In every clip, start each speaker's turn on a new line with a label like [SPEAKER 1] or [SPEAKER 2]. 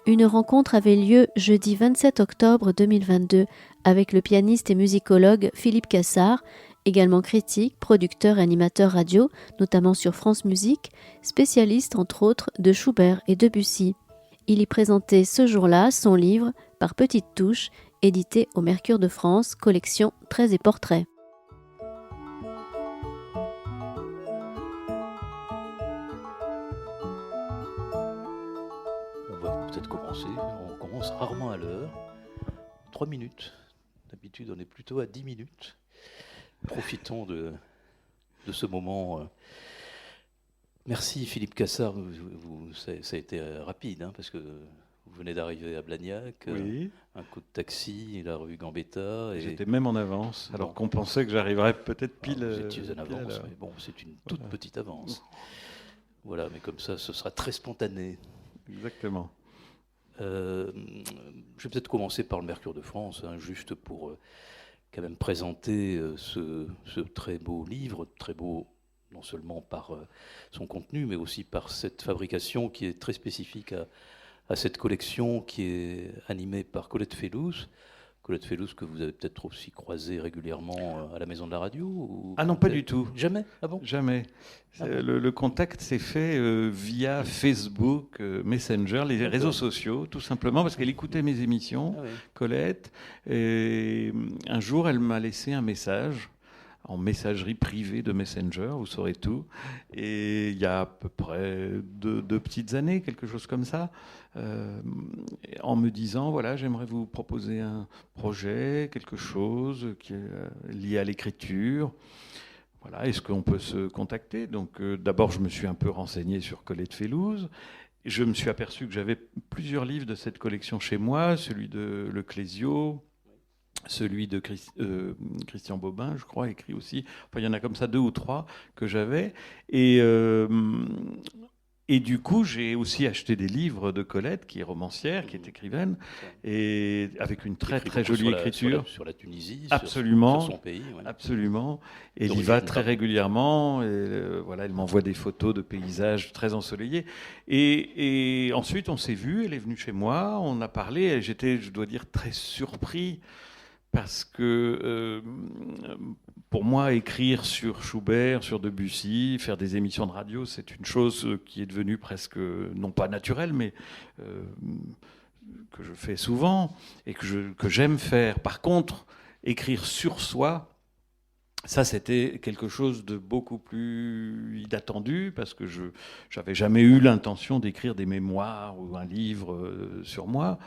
[SPEAKER 1] Une rencontre avait lieu jeudi 27 octobre 2022 avec le pianiste et musicologue Philippe Cassard, également critique, producteur et animateur radio, notamment sur France Musique, spécialiste entre autres de Schubert et Debussy. Il y présentait ce jour-là son livre « Par petites touches », édité au Mercure de France, collection Traits et portraits.
[SPEAKER 2] On va peut-être commencer, on commence rarement à l'heure, 3 minutes. D'habitude on est plutôt à 10 minutes. Profitons de ce moment. Merci Philippe Cassard, ça a été rapide, hein, parce que vous venez d'arriver à Blagnac,
[SPEAKER 3] oui.
[SPEAKER 2] Un coup de taxi, la rue Gambetta. Et...
[SPEAKER 3] J'étais même en avance, alors qu'on pensait que j'arriverais peut-être pile.
[SPEAKER 2] Vous étiez en avance, mais bon, c'est une toute petite avance. Voilà, mais comme ça, ce sera très spontané.
[SPEAKER 3] Exactement.
[SPEAKER 2] Je vais peut-être commencer par le Mercure de France, hein, juste pour quand même présenter ce très beau livre, très beau non seulement par son contenu, mais aussi par cette fabrication qui est très spécifique à cette collection qui est animée par Colette Fellouz. Colette Fellouz que vous avez peut-être aussi croisé régulièrement à la Maison de la Radio ou
[SPEAKER 3] Ah non, pas du tout.
[SPEAKER 2] Jamais? Ah bon?
[SPEAKER 3] Jamais. Le contact s'est fait via Facebook, Messenger, les réseaux sociaux, tout simplement, parce qu'elle écoutait mes émissions, Colette. Et un jour, elle m'a laissé un message en messagerie privée de Messenger, vous saurez tout. Et il y a à peu près deux petites années, quelque chose comme ça, en me disant, voilà, j'aimerais vous proposer un projet, quelque chose qui est lié à l'écriture. Voilà, est-ce qu'on peut se contacter? Donc d'abord, je me suis un peu renseigné sur Colette Fellouz. Je me suis aperçu que j'avais plusieurs livres de cette collection chez moi, celui de Le Clésio, celui de Christian Bobin, je crois, écrit aussi. Enfin, il y en a comme ça 2 ou 3 que j'avais. Et du coup, j'ai aussi acheté des livres de Colette, qui est romancière, qui est écrivaine, et avec une très très jolie écriture.
[SPEAKER 2] Sur la Tunisie,
[SPEAKER 3] absolument,
[SPEAKER 2] sur son pays. Ouais.
[SPEAKER 3] Absolument. Et elle y va très régulièrement. Et, voilà, elle m'envoie des photos de paysages très ensoleillés. Et ensuite, on s'est vus, elle est venue chez moi, on a parlé, et j'étais, je dois dire, très surpris. Parce que pour moi, écrire sur Schubert, sur Debussy, faire des émissions de radio, c'est une chose qui est devenue presque, non pas naturelle, mais que je fais souvent et que j'aime faire. Par contre, écrire sur soi, ça, c'était quelque chose de beaucoup plus inattendu, parce que je n'avais jamais eu l'intention d'écrire des mémoires ou un livre sur moi.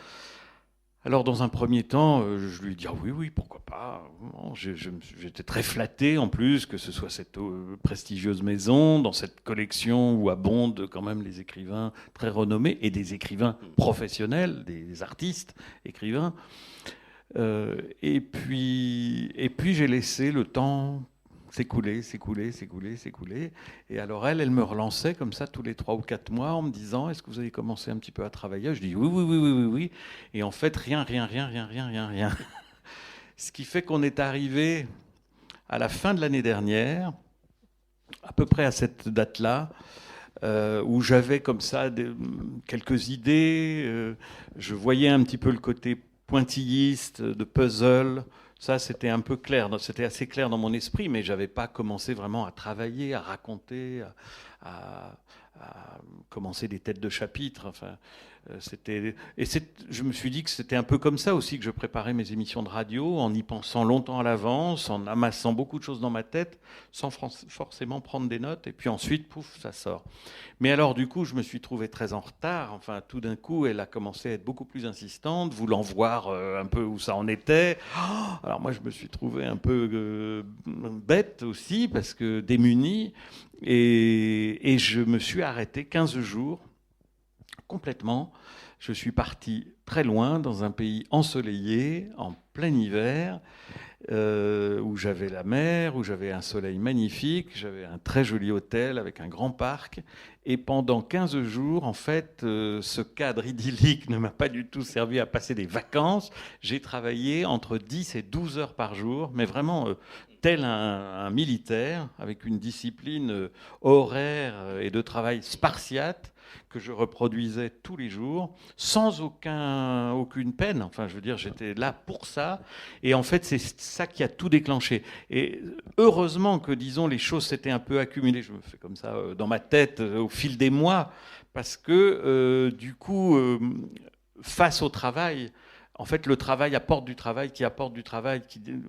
[SPEAKER 3] Alors, dans un premier temps, je lui ai dit ah oui, pourquoi pas. J'étais très flatté, en plus, que ce soit cette prestigieuse maison, dans cette collection où abondent quand même les écrivains très renommés, et des écrivains professionnels, des artistes écrivains. Et puis j'ai laissé le temps s'écouler. Et alors elle me relançait comme ça tous les 3 ou 4 mois en me disant est-ce que vous avez commencé un petit peu à travailler? Je dis oui. Et en fait, rien. Ce qui fait qu'on est arrivé à la fin de l'année dernière, à peu près à cette date-là, où j'avais comme ça quelques idées. Je voyais un petit peu le côté pointilliste, de puzzle. Ça, c'était un peu clair, c'était assez clair dans mon esprit, mais je n'avais pas commencé vraiment à travailler, à raconter, à commencer des têtes de chapitre. Enfin, je me suis dit que c'était un peu comme ça aussi que je préparais mes émissions de radio, en y pensant longtemps à l'avance, en amassant beaucoup de choses dans ma tête, sans forcément prendre des notes, et puis ensuite, pouf, ça sort. Mais alors, du coup, je me suis trouvé très en retard. Enfin, tout d'un coup, elle a commencé à être beaucoup plus insistante, voulant voir un peu où ça en était. Alors moi, je me suis trouvé un peu bête aussi, parce que démuni, et je me suis arrêté 15 jours, complètement. Je suis parti très loin, dans un pays ensoleillé, en plein hiver, où j'avais la mer, où j'avais un soleil magnifique, j'avais un très joli hôtel avec un grand parc. Et pendant 15 jours, en fait, ce cadre idyllique ne m'a pas du tout servi à passer des vacances. J'ai travaillé entre 10 et 12 heures par jour, mais vraiment tel un militaire, avec une discipline horaire et de travail spartiate. que je reproduisais tous les jours, sans aucune peine. Enfin, je veux dire, j'étais là pour ça. Et en fait, c'est ça qui a tout déclenché. Et heureusement que, disons, les choses s'étaient un peu accumulées. Je me fais comme ça dans ma tête au fil des mois, parce que du coup, face au travail, en fait, le travail apporte du travail, qui apporte du travail,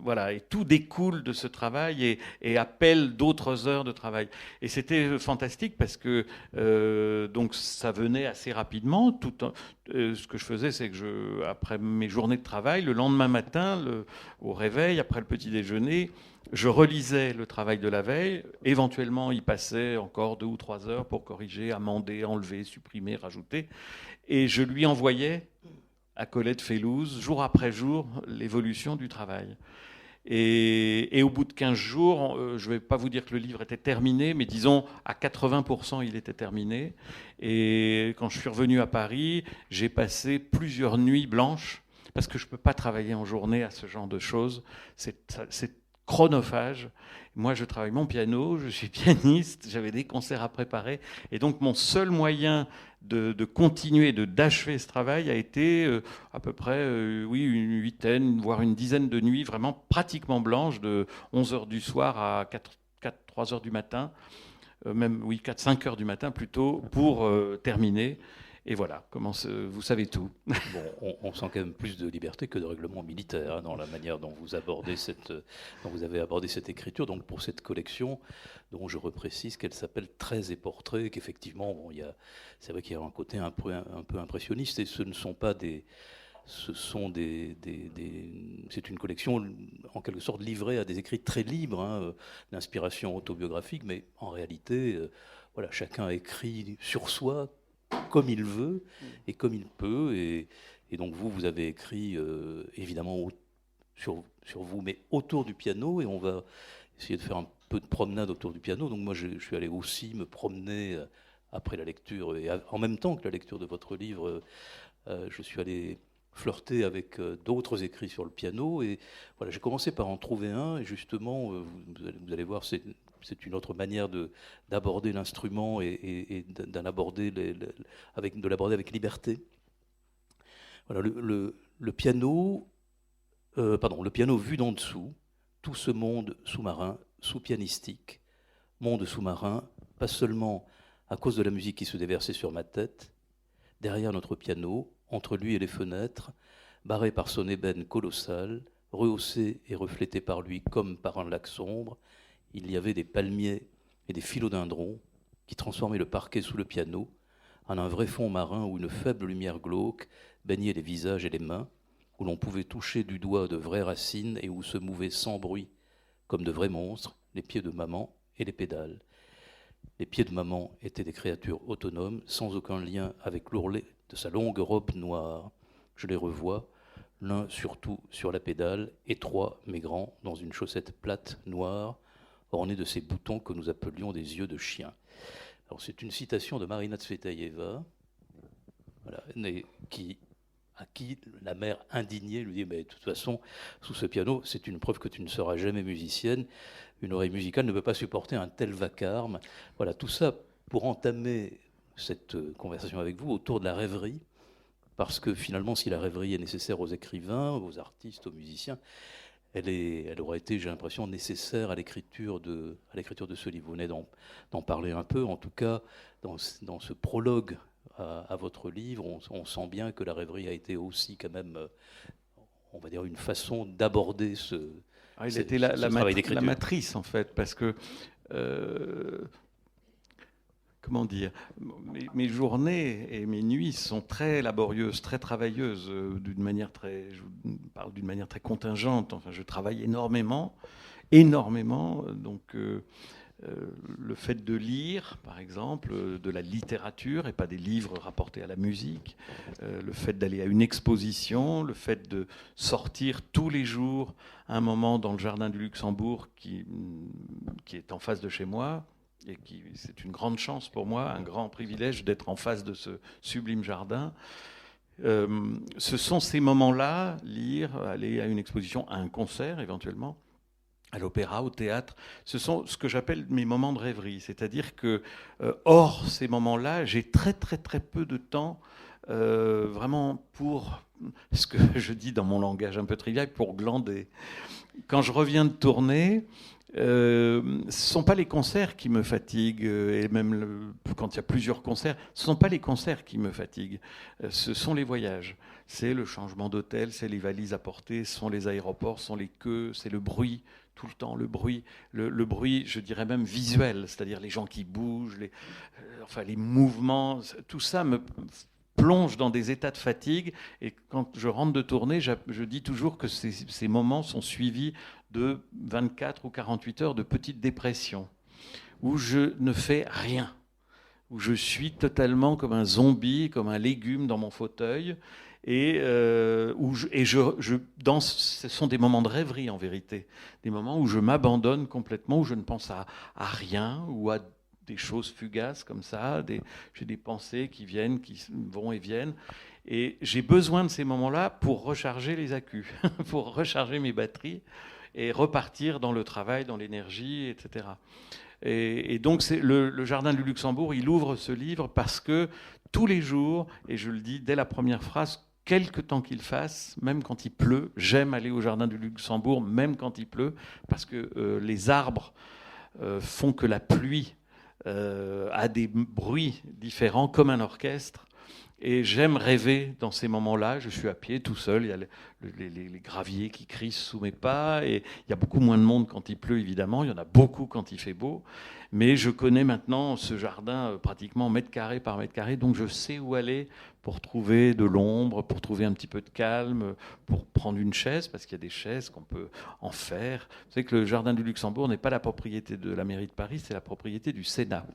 [SPEAKER 3] voilà, et tout découle de ce travail et appelle d'autres heures de travail. Et c'était fantastique parce que donc ça venait assez rapidement. Ce que je faisais, c'est que après mes journées de travail, le lendemain matin, au réveil, après le petit déjeuner, je relisais le travail de la veille. Éventuellement, il passait encore 2 ou 3 heures pour corriger, amender, enlever, supprimer, rajouter. Et je lui envoyais à Colette Fellouz, jour après jour, l'évolution du travail. Et au bout de 15 jours, je ne vais pas vous dire que le livre était terminé, mais disons à 80% il était terminé. Et quand je suis revenu à Paris, j'ai passé plusieurs nuits blanches, parce que je ne peux pas travailler en journée à ce genre de choses. C'est chronophage. Moi, je travaille mon piano, je suis pianiste, j'avais des concerts à préparer. Et donc, mon seul moyen de continuer, d'achever ce travail a été à peu près oui, une huitaine, voire une dizaine de nuits vraiment pratiquement blanches, de 11h du soir à 3h du matin, même oui, 4-5h du matin plutôt, pour terminer. Et voilà, vous savez tout.
[SPEAKER 2] Bon, on sent quand même plus de liberté que de règlement militaire dans la manière dont vous avez abordé cette écriture. Donc pour cette collection, dont je reprécise qu'elle s'appelle Traits et portraits, qu'effectivement, bon, c'est vrai qu'il y a un côté un peu impressionniste, et ce ne sont pas c'est une collection en quelque sorte livrée à des écrits très libres, d'inspiration autobiographique, mais en réalité, voilà, chacun écrit sur soi comme il veut et comme il peut. Et donc vous avez écrit évidemment sur vous, mais autour du piano, et on va essayer de faire un peu de promenade autour du piano. Donc moi je suis allé aussi me promener après la lecture, et en même temps que la lecture de votre livre, je suis allé flirter avec d'autres écrits sur le piano, et voilà, j'ai commencé par en trouver un, et justement vous allez voir, c'est une autre manière d'aborder l'instrument et de l'aborder avec liberté. Voilà, le piano vu d'en dessous, tout ce monde sous-marin, sous-pianistique, monde sous-marin, pas seulement à cause de la musique qui se déversait sur ma tête, derrière notre piano, entre lui et les fenêtres, barré par son ébène colossal, rehaussé et reflété par lui comme par un lac sombre, il y avait des palmiers et des philodendrons qui transformaient le parquet sous le piano en un vrai fond marin où une faible lumière glauque baignait les visages et les mains, où l'on pouvait toucher du doigt de vraies racines et où se mouvaient sans bruit, comme de vrais monstres, les pieds de maman et les pédales. Les pieds de maman étaient des créatures autonomes, sans aucun lien avec l'ourlet de sa longue robe noire. Je les revois, l'un surtout sur la pédale, étroit mais grand, dans une chaussette plate noire, orné de ces boutons que nous appelions des yeux de chien. Alors c'est une citation de Marina Tsvetaeva, voilà, à qui la mère indignée lui dit « Mais de toute façon, sous ce piano, c'est une preuve que tu ne seras jamais musicienne. Une oreille musicale ne peut pas supporter un tel vacarme. » Voilà, tout ça pour entamer cette conversation avec vous autour de la rêverie, parce que finalement, si la rêverie est nécessaire aux écrivains, aux artistes, aux musiciens, elle aurait été, j'ai l'impression, nécessaire à l'écriture de ce livre. Vous venez d'en parler un peu. En tout cas, dans ce prologue à votre livre, on sent bien que la rêverie a été aussi quand même, on va dire, une façon d'aborder ce travail d'écriture.
[SPEAKER 3] La matrice, en fait, parce que... comment dire, mes journées et mes nuits sont très laborieuses, très travailleuses, je parle d'une manière très contingente. Enfin, je travaille énormément. Donc, le fait de lire, par exemple, de la littérature et pas des livres rapportés à la musique, le fait d'aller à une exposition, le fait de sortir tous les jours un moment dans le jardin du Luxembourg qui est en face de chez moi. Et c'est une grande chance pour moi, un grand privilège d'être en face de ce sublime jardin. Ce sont ces moments-là, lire, aller à une exposition, à un concert éventuellement, à l'opéra, au théâtre. Ce sont ce que j'appelle mes moments de rêverie. C'est-à-dire que, hors ces moments-là, j'ai très très très peu de temps vraiment pour, ce que je dis dans mon langage un peu trivial, pour glander. Quand je reviens de tourner, ce ne sont pas les concerts qui me fatiguent, et même quand il y a plusieurs concerts, ce ne sont pas les concerts qui me fatiguent, ce sont les voyages. C'est le changement d'hôtel, c'est les valises à porter, ce sont les aéroports, ce sont les queues, c'est le bruit, tout le temps, le bruit, je dirais même visuel, c'est-à-dire les gens qui bougent, les mouvements, tout ça me plonge dans des états de fatigue. Et quand je rentre de tournée, je dis toujours que ces moments sont suivis de 24 ou 48 heures de petite dépression, où je ne fais rien, où je suis totalement comme un zombie, comme un légume dans mon fauteuil, ce sont des moments de rêverie en vérité, des moments où je m'abandonne complètement, où je ne pense à rien, ou à des choses fugaces comme ça, j'ai des pensées qui viennent, qui vont et viennent, et j'ai besoin de ces moments-là pour recharger les accus, pour recharger mes batteries, et repartir dans le travail, dans l'énergie, etc. Et donc le Jardin du Luxembourg, il ouvre ce livre parce que tous les jours, et je le dis dès la première phrase, quelque temps qu'il fasse, même quand il pleut, j'aime aller au Jardin du Luxembourg, même quand il pleut, parce que les arbres font que la pluie a des bruits différents, comme un orchestre. Et j'aime rêver dans ces moments-là. Je suis à pied, tout seul. Il y a les graviers qui crissent sous mes pas. Et il y a beaucoup moins de monde quand il pleut, évidemment. Il y en a beaucoup quand il fait beau. Mais je connais maintenant ce jardin pratiquement mètre carré par mètre carré. Donc je sais où aller pour trouver de l'ombre, pour trouver un petit peu de calme, pour prendre une chaise, parce qu'il y a des chaises qu'on peut en faire. Vous savez que le Jardin du Luxembourg n'est pas la propriété de la mairie de Paris, c'est la propriété du Sénat.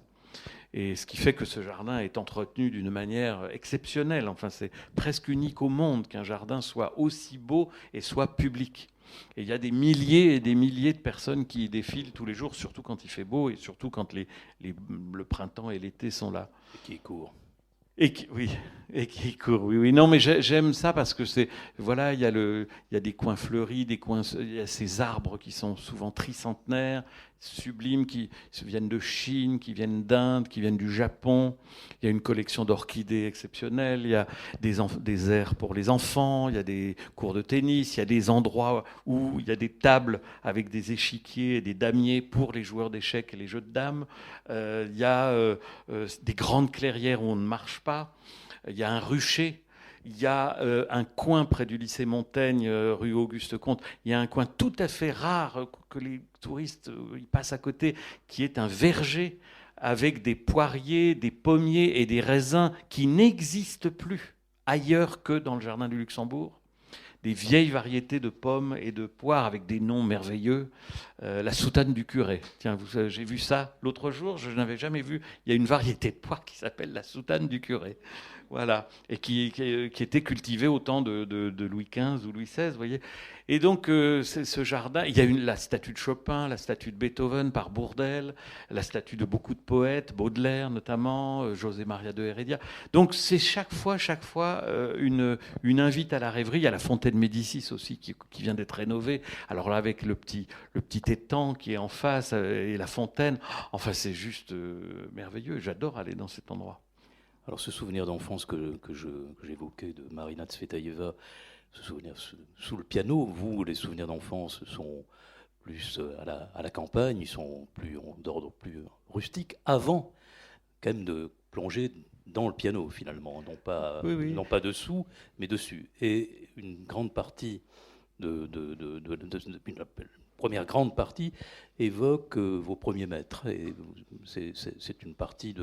[SPEAKER 3] Et ce qui fait que ce jardin est entretenu d'une manière exceptionnelle. Enfin, c'est presque unique au monde qu'un jardin soit aussi beau et soit public. Et il y a des milliers et des milliers de personnes qui y défilent tous les jours, surtout quand il fait beau et surtout quand le printemps et l'été sont là.
[SPEAKER 2] Et qui court.
[SPEAKER 3] Et qui court, oui. Non, mais j'aime ça parce que voilà, il y a des coins fleuris, il y a ces arbres qui sont souvent tricentenaires, sublimes, qui viennent de Chine, qui viennent d'Inde, qui viennent du Japon. Il y a une collection d'orchidées exceptionnelles, il y a des aires pour les enfants, il y a des cours de tennis, il y a des endroits où il y a des tables avec des échiquiers et des damiers pour les joueurs d'échecs et les jeux de dames. Il y a des grandes clairières où on ne marche pas. Il y a un rucher. Il y a un coin près du lycée Montaigne, rue Auguste-Comte. Il y a un coin tout à fait rare que les touristes ils passent à côté, qui est un verger avec des poiriers, des pommiers et des raisins qui n'existent plus ailleurs que dans le Jardin du Luxembourg. Des vieilles variétés de pommes et de poires avec des noms merveilleux. La soutane du curé. Tiens, j'ai vu ça l'autre jour, je n'avais jamais vu. Il y a une variété de poires qui s'appelle la soutane du curé. Voilà. Et qui était cultivée au temps de Louis XV ou Louis XVI, vous voyez. Et donc, ce jardin, il y a la statue de Chopin, la statue de Beethoven par Bourdelle, la statue de beaucoup de poètes, Baudelaire notamment, José Maria de Heredia. Donc, c'est chaque fois une invite à la rêverie. Il y a la fontaine Médicis aussi qui vient d'être rénovée. Alors là, avec le petit étang qui est en face et la fontaine. Enfin, c'est juste merveilleux. J'adore aller dans cet endroit.
[SPEAKER 2] Alors, ce souvenir d'enfance que j'évoquais de Marina Tsvetaeva, ce souvenir sous le piano, vous, les souvenirs d'enfance sont plus à la campagne, ils sont plus d'ordre plus rustique, avant quand même de plonger dans le piano finalement, non pas dessous, mais dessus. Et une grande partie une première grande partie évoque vos premiers maîtres. Et c'est une partie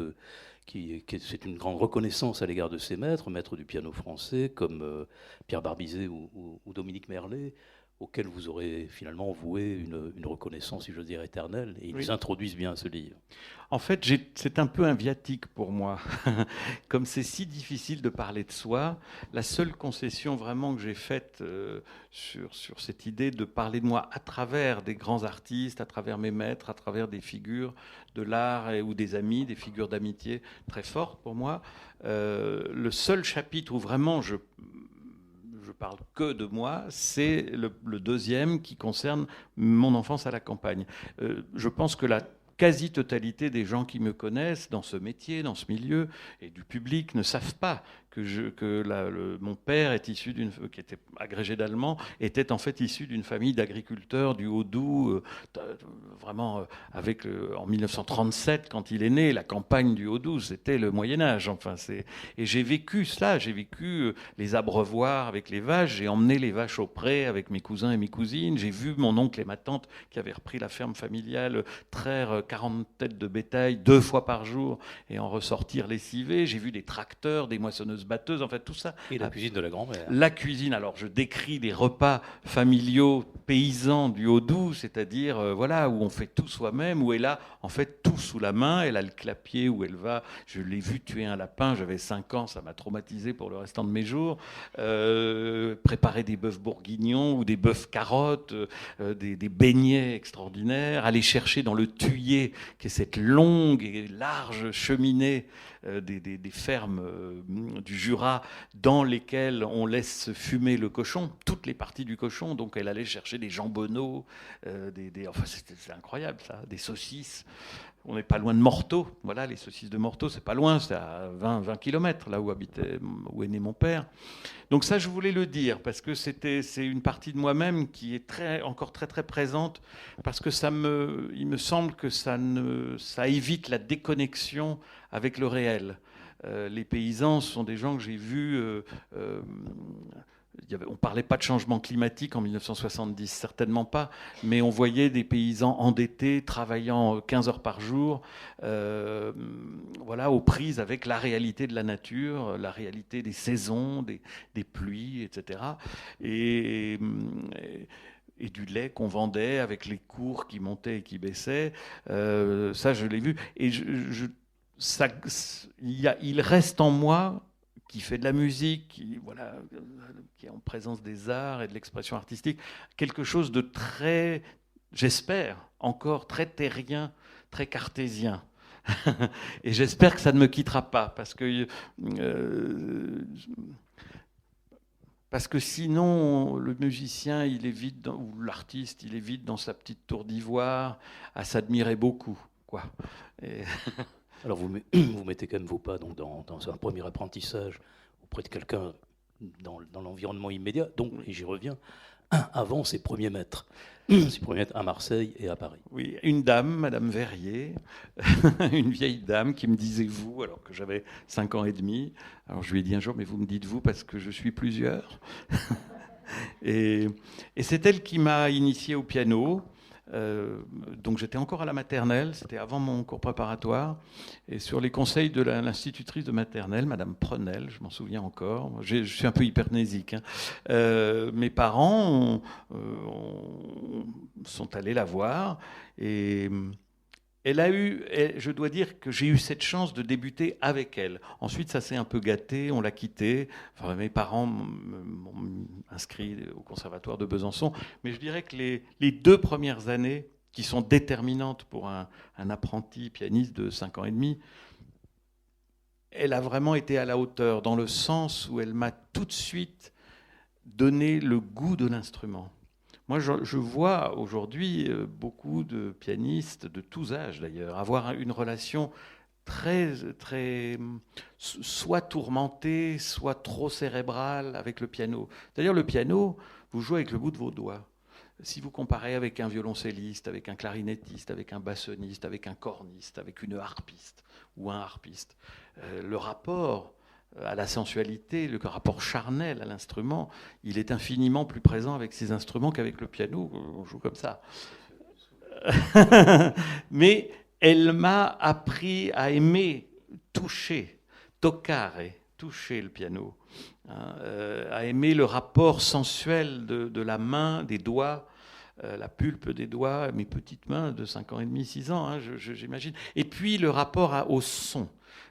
[SPEAKER 2] c'est une grande reconnaissance à l'égard de ces maîtres du piano français comme Pierre Barbizet ou Dominique Merlet, auxquels vous aurez finalement voué une reconnaissance, si je veux dire, éternelle, et ils introduisent bien ce livre.
[SPEAKER 3] En fait, c'est un peu un viatique pour moi. Comme c'est si difficile de parler de soi, la seule concession vraiment que j'ai faite sur cette idée de parler de moi à travers des grands artistes, à travers mes maîtres, à travers des figures de l'art ou des amis, des figures d'amitié très fortes pour moi, le seul chapitre où vraiment je je parle que de moi, c'est le deuxième qui concerne mon enfance à la campagne. Je pense que la quasi-totalité des gens qui me connaissent dans ce métier, dans ce milieu, et du public ne savent pas mon père est issu qui était agrégé d'allemand, était en fait issu d'une famille d'agriculteurs du Haut-Doubs, vraiment en 1937, quand il est né, la campagne du Haut-Doubs, c'était le Moyen-Âge. Enfin, et j'ai vécu cela, j'ai vécu les abreuvoirs avec les vaches, j'ai emmené les vaches au pré avec mes cousins et mes cousines, j'ai vu mon oncle et ma tante qui avaient repris la ferme familiale traire 40 têtes de bétail 2 fois par jour et en ressortir lessivées, j'ai vu des tracteurs, des moissonneuses batteuses, en fait tout ça.
[SPEAKER 2] Et la cuisine de la grand-mère.
[SPEAKER 3] La cuisine, alors je décris les repas familiaux paysans du Haut-Doubs, c'est-à-dire voilà, où on fait tout soi-même, où elle a en fait tout sous la main, elle a le clapier où elle va, je l'ai vu tuer un lapin, j'avais 5 ans, ça m'a traumatisé pour le restant de mes jours, préparer des bœufs bourguignons ou des bœufs carottes, des beignets extraordinaires, aller chercher dans le tuyé, qui est cette longue et large cheminée des fermes du Jura dans lesquelles on laisse fumer le cochon, toutes les parties du cochon. Donc elle allait chercher des jambonneaux, enfin c'est incroyable ça, des saucisses. On n'est pas loin de Morteau. Voilà, les saucisses de Morteau, c'est pas loin, c'est à 20 km, là où est né mon père. Donc ça, je voulais le dire, parce que c'est une partie de moi-même qui est encore très, très présente, parce que il me semble que ça évite la déconnexion avec le réel. Les paysans sont des gens que j'ai vus... on ne parlait pas de changement climatique en 1970, certainement pas, mais on voyait des paysans endettés, travaillant 15 heures par jour, voilà, aux prises avec la réalité de la nature, la réalité des saisons, des pluies, etc. Et du lait qu'on vendait avec les cours qui montaient et qui baissaient. Ça, je l'ai vu. Et il reste en moi, qui fait de la musique, qui est en présence des arts et de l'expression artistique, quelque chose de très, j'espère, encore très terrien, très cartésien. Et j'espère que ça ne me quittera pas, parce que sinon, le musicien, il est vite, ou l'artiste, il est vite dans sa petite tour d'ivoire, à s'admirer beaucoup, quoi.
[SPEAKER 2] Alors vous mettez quand même vos pas donc, dans un premier apprentissage auprès de quelqu'un dans l'environnement immédiat, donc, et j'y reviens, avant ses premiers maîtres à Marseille et à Paris.
[SPEAKER 3] Oui, une dame, Madame Verrier, une vieille dame qui me disait vous, alors que j'avais 5 ans et demi. Alors je lui ai dit un jour, mais vous me dites vous parce que je suis plusieurs. Et c'est elle qui m'a initié au piano. Donc j'étais encore à la maternelle, c'était avant mon cours préparatoire, et sur les conseils de l'institutrice de maternelle, Madame Prenel, je m'en souviens encore, je suis un peu hypermnésique, hein. Mes parents sont allés la voir, et je dois dire que j'ai eu cette chance de débuter avec elle. Ensuite, ça s'est un peu gâté, on l'a quittée. Enfin, mes parents m'ont inscrit au conservatoire de Besançon. Mais je dirais que les 2 premières années, qui sont déterminantes pour un apprenti pianiste de 5 ans et demi, elle a vraiment été à la hauteur, dans le sens où elle m'a tout de suite donné le goût de l'instrument. Moi, je vois aujourd'hui beaucoup de pianistes, de tous âges d'ailleurs, avoir une relation très, très, soit tourmentée, soit trop cérébrale avec le piano. C'est-à-dire, le piano, vous jouez avec le bout de vos doigts. Si vous comparez avec un violoncelliste, avec un clarinettiste, avec un bassoniste, avec un corniste, avec une harpiste ou un harpiste, le rapport à la sensualité, le rapport charnel à l'instrument, il est infiniment plus présent avec ces instruments qu'avec le piano. On joue comme ça. Mais elle m'a appris à aimer toucher, toccare, toucher le piano, à aimer le rapport sensuel de la main, des doigts, la pulpe des doigts, mes petites mains de 5 ans et demi, 6 ans, hein, j'imagine. Et puis le rapport au son.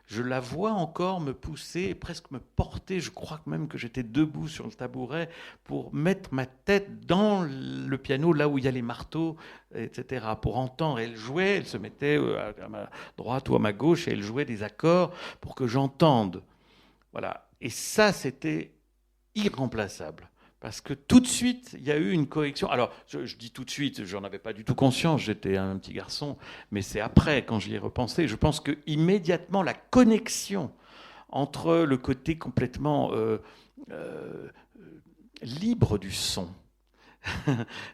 [SPEAKER 3] Je la vois encore me pousser et presque me porter. Je crois même que j'étais debout sur le tabouret pour mettre ma tête dans le piano, là où il y a les marteaux, etc., pour entendre. Elle jouait, elle se mettait à ma droite ou à ma gauche et elle jouait des accords pour que j'entende. Voilà. Et ça, c'était irremplaçable. Parce que tout de suite, il y a eu une correction. Alors, je dis tout de suite, j'en avais pas du tout conscience, j'étais un petit garçon, mais c'est après, quand j'y ai repensé, je pense que immédiatement la connexion entre le côté complètement libre du son,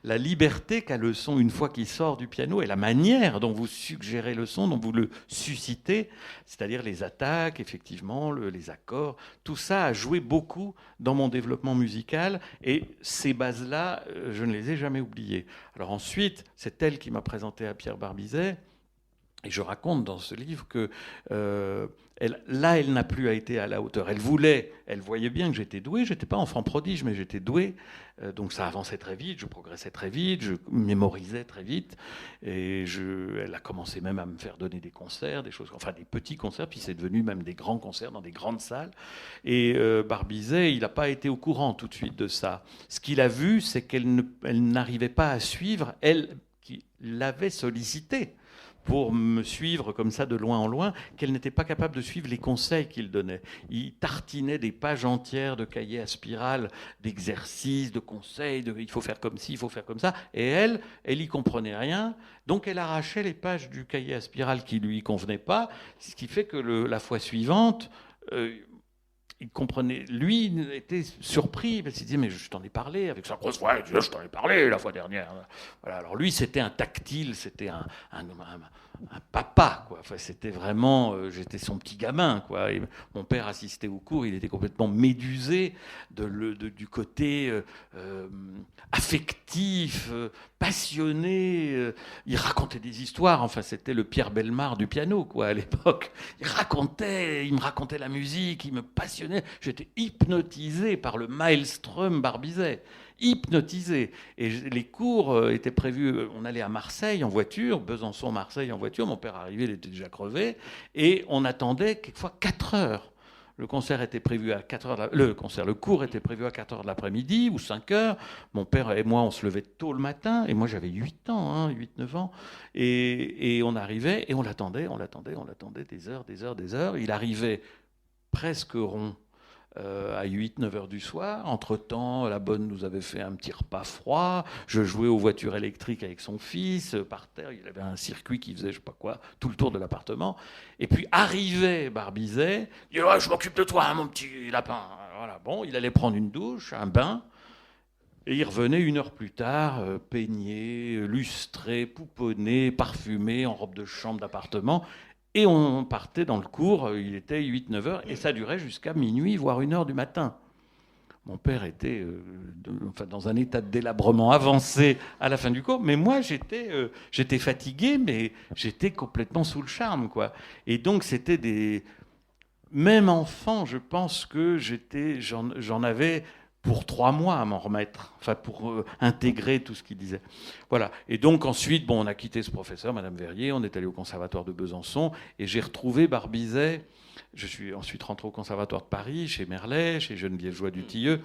[SPEAKER 3] la liberté qu'a le son une fois qu'il sort du piano et la manière dont vous suggérez le son, dont vous le suscitez, c'est-à-dire les attaques, effectivement, les accords, tout ça a joué beaucoup dans mon développement musical et ces bases-là, je ne les ai jamais oubliées. Alors ensuite, c'est elle qui m'a présenté à Pierre Barbizet. Et je raconte dans ce livre que elle n'a plus été à la hauteur. Elle voyait bien que j'étais doué. J'étais pas enfant prodige, mais j'étais doué. Donc ça avançait très vite, je progressais très vite, je mémorisais très vite. Et elle a commencé même à me faire donner des concerts, des choses, enfin des petits concerts, puis c'est devenu même des grands concerts dans des grandes salles. Et Barbizet, il n'a pas été au courant tout de suite de ça. Ce qu'il a vu, c'est qu'elle n'arrivait pas à suivre, elle qui l'avait sollicité pour me suivre comme ça de loin en loin, qu'elle n'était pas capable de suivre les conseils qu'il donnait. Il tartinait des pages entières de cahiers à spirale, d'exercices, de conseils, il faut faire comme ci, il faut faire comme ça. Et elle y comprenait rien. Donc elle arrachait les pages du cahier à spirale qui lui convenaient pas, ce qui fait que la fois suivante, il comprenait, lui était surpris parce qu'il disait mais je t'en ai parlé avec sa grosse voix, je t'en ai parlé la fois dernière. Voilà, alors lui c'était un tactile, c'était un papa quoi. Enfin, c'était vraiment, j'étais son petit gamin quoi. Et mon père assistait au cours, il était complètement médusé du côté affectif, passionné. Il racontait des histoires. Enfin, c'était le Pierre Bellemare du piano quoi à l'époque. Il me racontait la musique, il me passionnait. J'étais hypnotisé par le maelstrom Barbizet. Hypnotisé. Et les cours étaient prévus, on allait à Marseille en voiture, Besançon-Marseille en voiture, mon père arrivait, il était déjà crevé, et on attendait quelquefois 4 heures. Le concert était prévu à 4 heures, le cours était prévu à 4 heures de l'après-midi ou 5 heures. Mon père et moi, on se levait tôt le matin, et moi j'avais 8 ans, 8-9 ans, et on arrivait, et on l'attendait des heures. Il arrivait presque rond à 8-9 heures du soir. Entre-temps, la bonne nous avait fait un petit repas froid. Je jouais aux voitures électriques avec son fils. Par terre, il avait un circuit qui faisait je sais pas quoi, tout le tour de l'appartement. Et puis arrivait Barbizet. Il dit je m'occupe de toi, mon petit lapin. Voilà. Bon, il allait prendre une douche, un bain. Et il revenait 1 heure plus tard, peigné, lustré, pouponné, parfumé, en robe de chambre d'appartement. Et on partait dans le cours, il était 8-9 heures, et ça durait jusqu'à minuit, voire 1 heure du matin. Mon père était dans un état de délabrement avancé à la fin du cours, mais moi j'étais fatigué, mais j'étais complètement sous le charme, quoi. Et donc c'était même enfant, je pense que j'en avais pour 3 mois à m'en remettre, enfin pour intégrer tout ce qu'il disait. Voilà. Et donc ensuite, on a quitté ce professeur, Madame Verrier, on est allé au conservatoire de Besançon, et j'ai retrouvé Barbizet. Je suis ensuite rentré au conservatoire de Paris, chez Merlet, chez Geneviève Joie du Tilleux,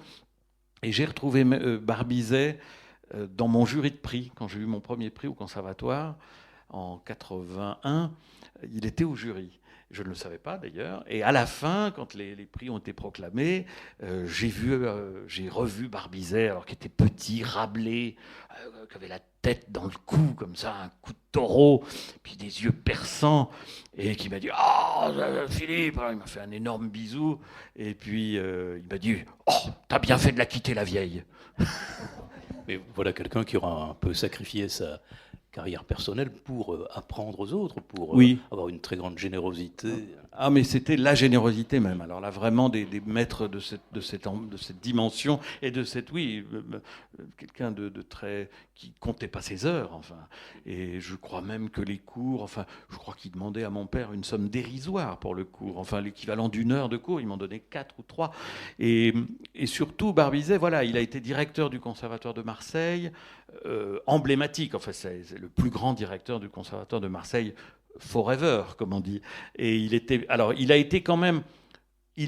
[SPEAKER 3] et j'ai retrouvé Barbizet dans mon jury de prix, quand j'ai eu mon premier prix au conservatoire, en 81, il était au jury. Je ne le savais pas d'ailleurs. Et à la fin, quand les prix ont été proclamés, j'ai revu Barbizet, alors qui était petit, râblé, qui avait la tête dans le cou, comme ça, un coup de taureau, puis des yeux perçants, et qui m'a dit « Oh, Philippe !» Il m'a fait un énorme bisou, et puis il m'a dit « Oh, t'as bien fait de la quitter, la vieille !»
[SPEAKER 2] Mais voilà quelqu'un qui aura un peu sacrifié sa carrière personnelle pour apprendre aux autres, pour avoir une très grande générosité.
[SPEAKER 3] Ah, mais c'était la générosité même. Alors là, vraiment des maîtres de cette dimension et de cette, quelqu'un de très, qui comptait pas ses heures, enfin. Et je crois même que les cours, je crois qu'il demandait à mon père une somme dérisoire pour le cours, l'équivalent d'1 heure de cours, il m'en donnait 4 ou 3. Et surtout, Barbizet, voilà, il a été directeur du Conservatoire de Marseille, emblématique, c'est le plus grand directeur du Conservatoire de Marseille, forever, comme on dit. Et il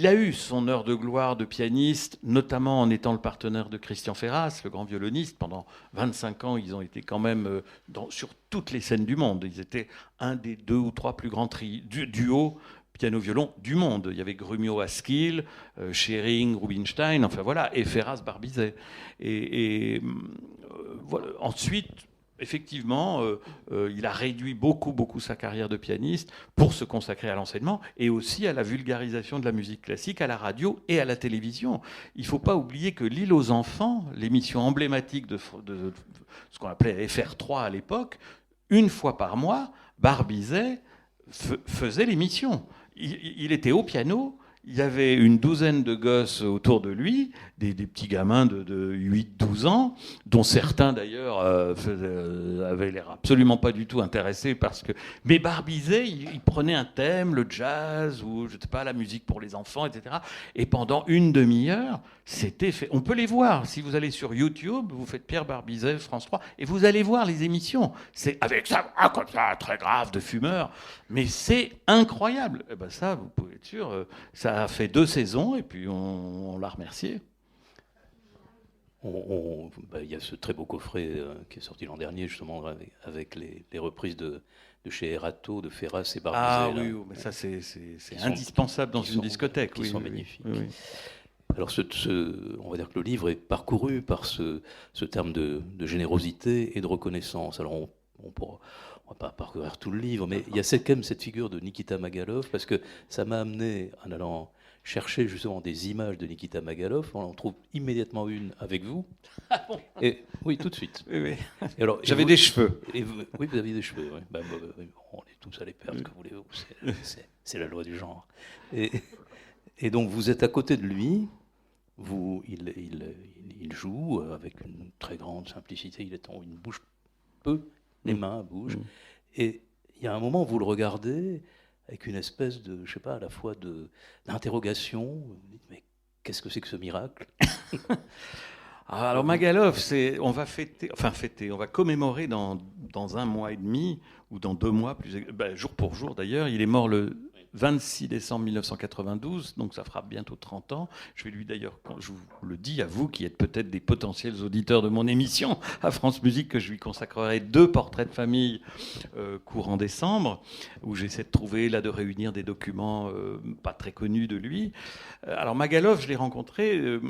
[SPEAKER 3] a eu son heure de gloire de pianiste, notamment en étant le partenaire de Christian Ferras, le grand violoniste. Pendant 25 ans, ils ont été quand même sur toutes les scènes du monde. Ils étaient un des 2 ou 3 plus grands duos piano-violon du monde. Il y avait Grumio, Askill, Schering, Rubinstein, enfin voilà, et Ferraz-Barbizet. Voilà. Ensuite, effectivement, il a réduit beaucoup sa carrière de pianiste pour se consacrer à l'enseignement et aussi à la vulgarisation de la musique classique, à la radio et à la télévision. Il ne faut pas oublier que L'île aux enfants, l'émission emblématique de ce qu'on appelait FR3 à l'époque, une fois par mois, Barbizet faisait l'émission. Il était au piano. Il y avait une douzaine de gosses autour de lui, des petits gamins de 8-12 ans, dont certains d'ailleurs avaient l'air absolument pas du tout intéressés parce que... Mais Barbizet, il prenait un thème, le jazz ou je sais pas, la musique pour les enfants, etc. Et pendant une demi-heure, c'était fait. On peut les voir. Si vous allez sur YouTube, vous faites Pierre Barbizet, France 3, et vous allez voir les émissions. C'est avec ça, comme ça, très grave, de fumeur. Mais c'est incroyable. Et ben ça, vous pouvez être sûr, ça a fait 2 saisons et puis on l'a remercié.
[SPEAKER 2] Il y a ce très beau coffret qui est sorti l'an dernier, justement, avec les reprises de chez Erato, de Ferraz et Barbizet.
[SPEAKER 3] Ah oui, mais ça c'est indispensable dans une discothèque.
[SPEAKER 2] Qui sont magnifiques.
[SPEAKER 3] Oui.
[SPEAKER 2] Alors, on va dire que le livre est parcouru par ce terme de générosité et de reconnaissance. Alors, on va pas parcourir tout le livre, mais il y a quand même cette figure de Nikita Magalov, parce que ça m'a amené, en allant chercher justement des images de Nikita Magalov, on en trouve immédiatement une avec vous.
[SPEAKER 3] Ah bon ?
[SPEAKER 2] Et, oui, tout de suite.
[SPEAKER 3] Oui.
[SPEAKER 2] Et alors,
[SPEAKER 3] j'avais des cheveux.
[SPEAKER 2] Oui, vous aviez des cheveux. Oui. On est tous à les perdre, que voulez-vous. C'est la loi du genre. Et donc, vous êtes à côté de lui. Il joue avec une très grande simplicité. Il bouge peu, les mains bougent. Et il y a un moment où vous le regardez avec une espèce de, je sais pas, à la fois d'interrogation. Vous dites, mais qu'est-ce que c'est que ce miracle ?
[SPEAKER 3] Alors Magalov, on va on va commémorer dans 1 mois et demi, ou dans 2 mois, jour pour jour d'ailleurs. Il est mort le 26 décembre 1992, donc ça fera bientôt 30 ans. Je vais lui d'ailleurs, je vous le dis à vous qui êtes peut-être des potentiels auditeurs de mon émission à France Musique, que je lui consacrerai 2 portraits de famille courant décembre, où j'essaie de réunir des documents pas très connus de lui. Alors Magalov, je l'ai rencontré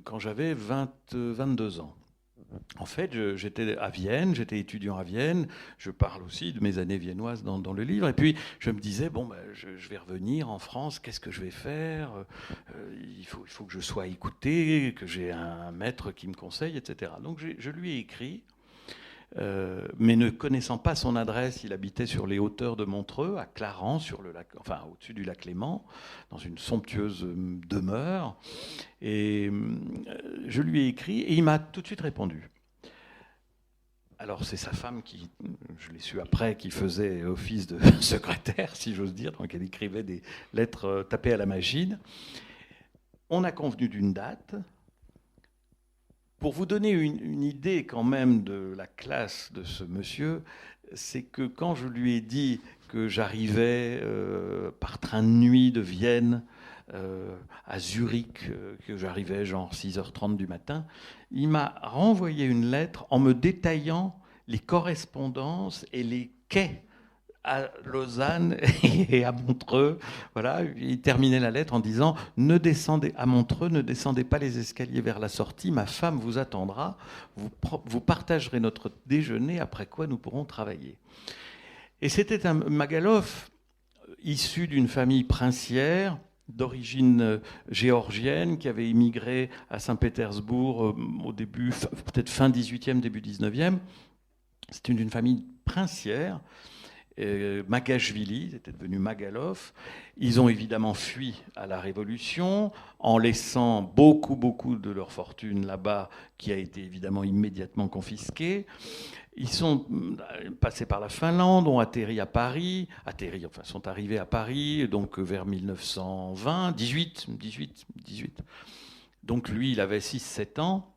[SPEAKER 3] quand j'avais 22 ans. En fait, j'étais à Vienne, j'étais étudiant à Vienne, je parle aussi de mes années viennoises dans le livre, et puis je me disais, je vais revenir en France, qu'est-ce que je vais faire ? Il faut que je sois écouté, que j'ai un maître qui me conseille, etc. Donc je lui ai écrit, mais ne connaissant pas son adresse, il habitait sur les hauteurs de Montreux, à Clarens, au-dessus du lac Léman, dans une somptueuse demeure. Et je lui ai écrit et il m'a tout de suite répondu. Alors c'est sa femme qui, je l'ai su après, qui faisait office de secrétaire, si j'ose dire, donc elle écrivait des lettres tapées à la machine. On a convenu d'une date. Pour vous donner une idée quand même de la classe de ce monsieur, c'est que quand je lui ai dit que j'arrivais par train de nuit de Vienne à Zurich, que j'arrivais genre 6h30 du matin, il m'a renvoyé une lettre en me détaillant les correspondances et les quais à Lausanne et à Montreux. Voilà, il terminait la lettre en disant « À Montreux, ne descendez pas les escaliers vers la sortie, ma femme vous attendra, vous partagerez notre déjeuner, après quoi nous pourrons travailler. » Et c'était un Magalov issu d'une famille princière, d'origine géorgienne, qui avait immigré à Saint-Pétersbourg au début, peut-être fin 18e, début 19e. C'était une famille princière. Magashvili, c'était devenu Magalov. Ils ont évidemment fui à la Révolution en laissant beaucoup de leur fortune là-bas, qui a été évidemment immédiatement confisquée. Ils sont passés par la Finlande, ont atterri à Paris, sont arrivés à Paris donc vers 1920, 18. Donc lui, il avait 6-7 ans.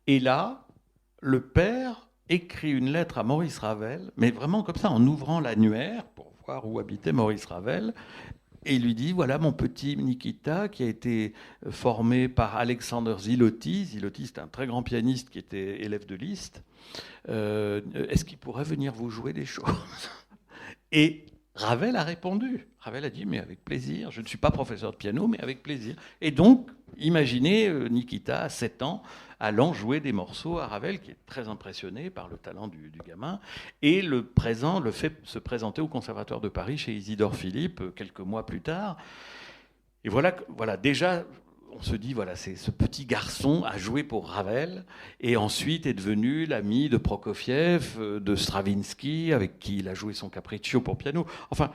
[SPEAKER 3] Et là, le père écrit une lettre à Maurice Ravel, mais vraiment comme ça, en ouvrant l'annuaire pour voir où habitait Maurice Ravel, et il lui dit, voilà mon petit Nikita qui a été formé par Alexander Ziloty. Ziloty, c'est un très grand pianiste qui était élève de Liszt. Est-ce qu'il pourrait venir vous jouer des choses ? Et Ravel a répondu. Ravel a dit, mais avec plaisir, je ne suis pas professeur de piano, mais avec plaisir. Et donc, imaginez Nikita, à 7 ans, allant jouer des morceaux à Ravel, qui est très impressionné par le talent du gamin, et le fait se présenter au Conservatoire de Paris chez Isidore Philipp, quelques mois plus tard. Et voilà, déjà, on se dit, voilà, c'est ce petit garçon a joué pour Ravel, et ensuite est devenu l'ami de Prokofiev, de Stravinsky, avec qui il a joué son Capriccio pour piano. Enfin,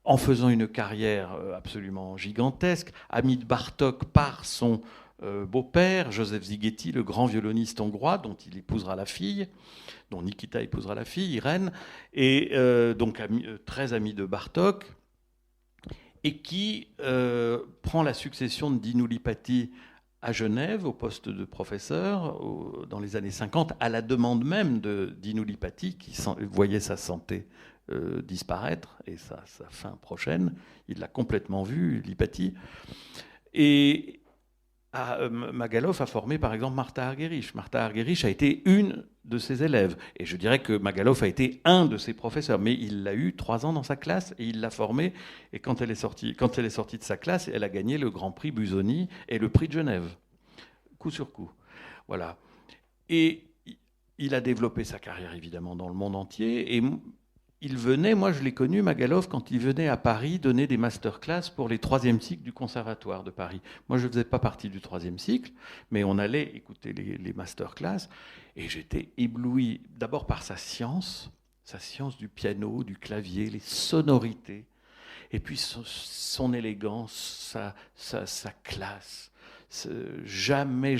[SPEAKER 3] en faisant une carrière absolument gigantesque, ami de Bartók par son beau-père, Joseph Szigeti, le grand violoniste hongrois, dont il épousera la fille, dont Nikita épousera la fille, Irène, et donc très ami de Bartók, et qui prend la succession de Dinu Lipati à Genève, au poste de professeur, dans les années 50, à la demande même de Dinu Lipati, qui voyait sa santé disparaître, et sa fin prochaine. Il l'a complètement vu, Lipati. Et Magalov a formé, par exemple, Martha Argerich. Martha Argerich a été une de ses élèves. Et je dirais que Magalov a été un de ses professeurs. Mais il l'a eu 3 ans dans sa classe et il l'a formée. Et quand elle est sortie de sa classe, elle a gagné le Grand Prix Busoni et le Prix de Genève. Coup sur coup. Voilà. Et il a développé sa carrière, évidemment, dans le monde entier. Et il venait, moi je l'ai connu, Magalov, quand il venait à Paris donner des masterclass pour les 3e cycles du Conservatoire de Paris. Moi je ne faisais pas partie du 3e cycle, mais on allait écouter les masterclass, et j'étais ébloui d'abord par sa science du piano, du clavier, les sonorités, et puis son élégance, sa classe. Jamais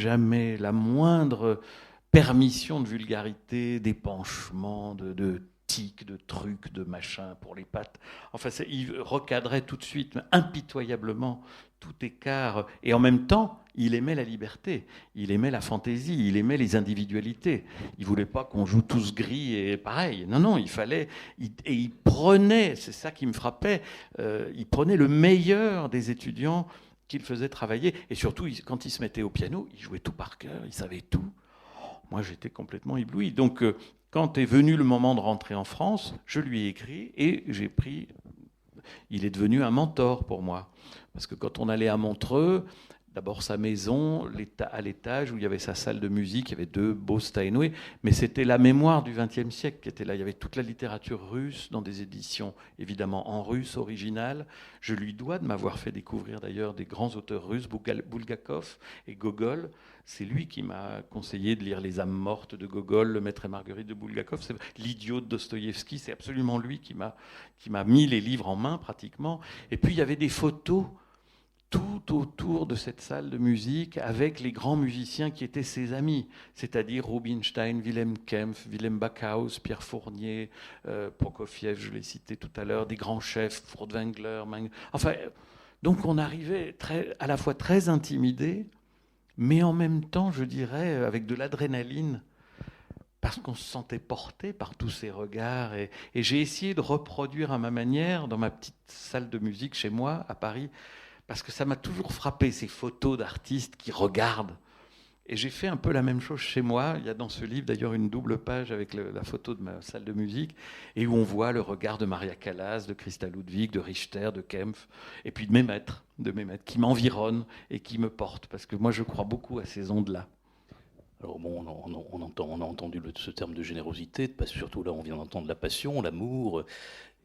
[SPEAKER 3] la moindre permission de vulgarité, d'épanchement, de trucs, de machins pour les pattes. Enfin, il recadrait tout de suite, impitoyablement, tout écart. Et en même temps, il aimait la liberté, il aimait la fantaisie, il aimait les individualités. Il voulait pas qu'on joue tous gris et pareil. Non, il fallait... Et il prenait, c'est ça qui me frappait, il prenait le meilleur des étudiants qu'il faisait travailler. Et surtout, quand il se mettait au piano, il jouait tout par cœur, il savait tout. Moi, j'étais complètement ébloui. Donc, quand est venu le moment de rentrer en France, je lui ai écrit et il est devenu un mentor pour moi. Parce que quand on allait à Montreux, d'abord sa maison, à l'étage où il y avait sa salle de musique, il y avait 2 beaux Steinway, mais c'était la mémoire du XXe siècle qui était là. Il y avait toute la littérature russe dans des éditions, évidemment en russe, originales. Je lui dois de m'avoir fait découvrir d'ailleurs des grands auteurs russes, Bulgakov et Gogol. C'est lui qui m'a conseillé de lire Les âmes mortes de Gogol, Le Maître et Marguerite de Bulgakov, c'est L'Idiot de Dostoïevski. C'est absolument lui qui m'a mis les livres en main pratiquement. Et puis il y avait des photos tout autour de cette salle de musique avec les grands musiciens qui étaient ses amis, c'est-à-dire Rubinstein, Wilhelm Kempff, Willem Backhaus, Pierre Fournier, Prokofiev, je l'ai cité tout à l'heure, des grands chefs, Furtwängler, enfin, donc on arrivait à la fois très intimidé, mais en même temps, je dirais, avec de l'adrénaline, parce qu'on se sentait porté par tous ces regards. Et j'ai essayé de reproduire à ma manière, dans ma petite salle de musique chez moi, à Paris, parce que ça m'a toujours frappé, ces photos d'artistes qui regardent. Et j'ai fait un peu la même chose chez moi. Il y a dans ce livre d'ailleurs une double page avec la photo de ma salle de musique, et où on voit le regard de Maria Callas, de Christa Ludwig, de Richter, de Kempff, et puis de mes maîtres qui m'environnent et qui me portent, parce que moi je crois beaucoup à ces ondes-là.
[SPEAKER 2] Alors bon, on a entendu ce terme de générosité, parce que surtout là on vient d'entendre la passion, l'amour,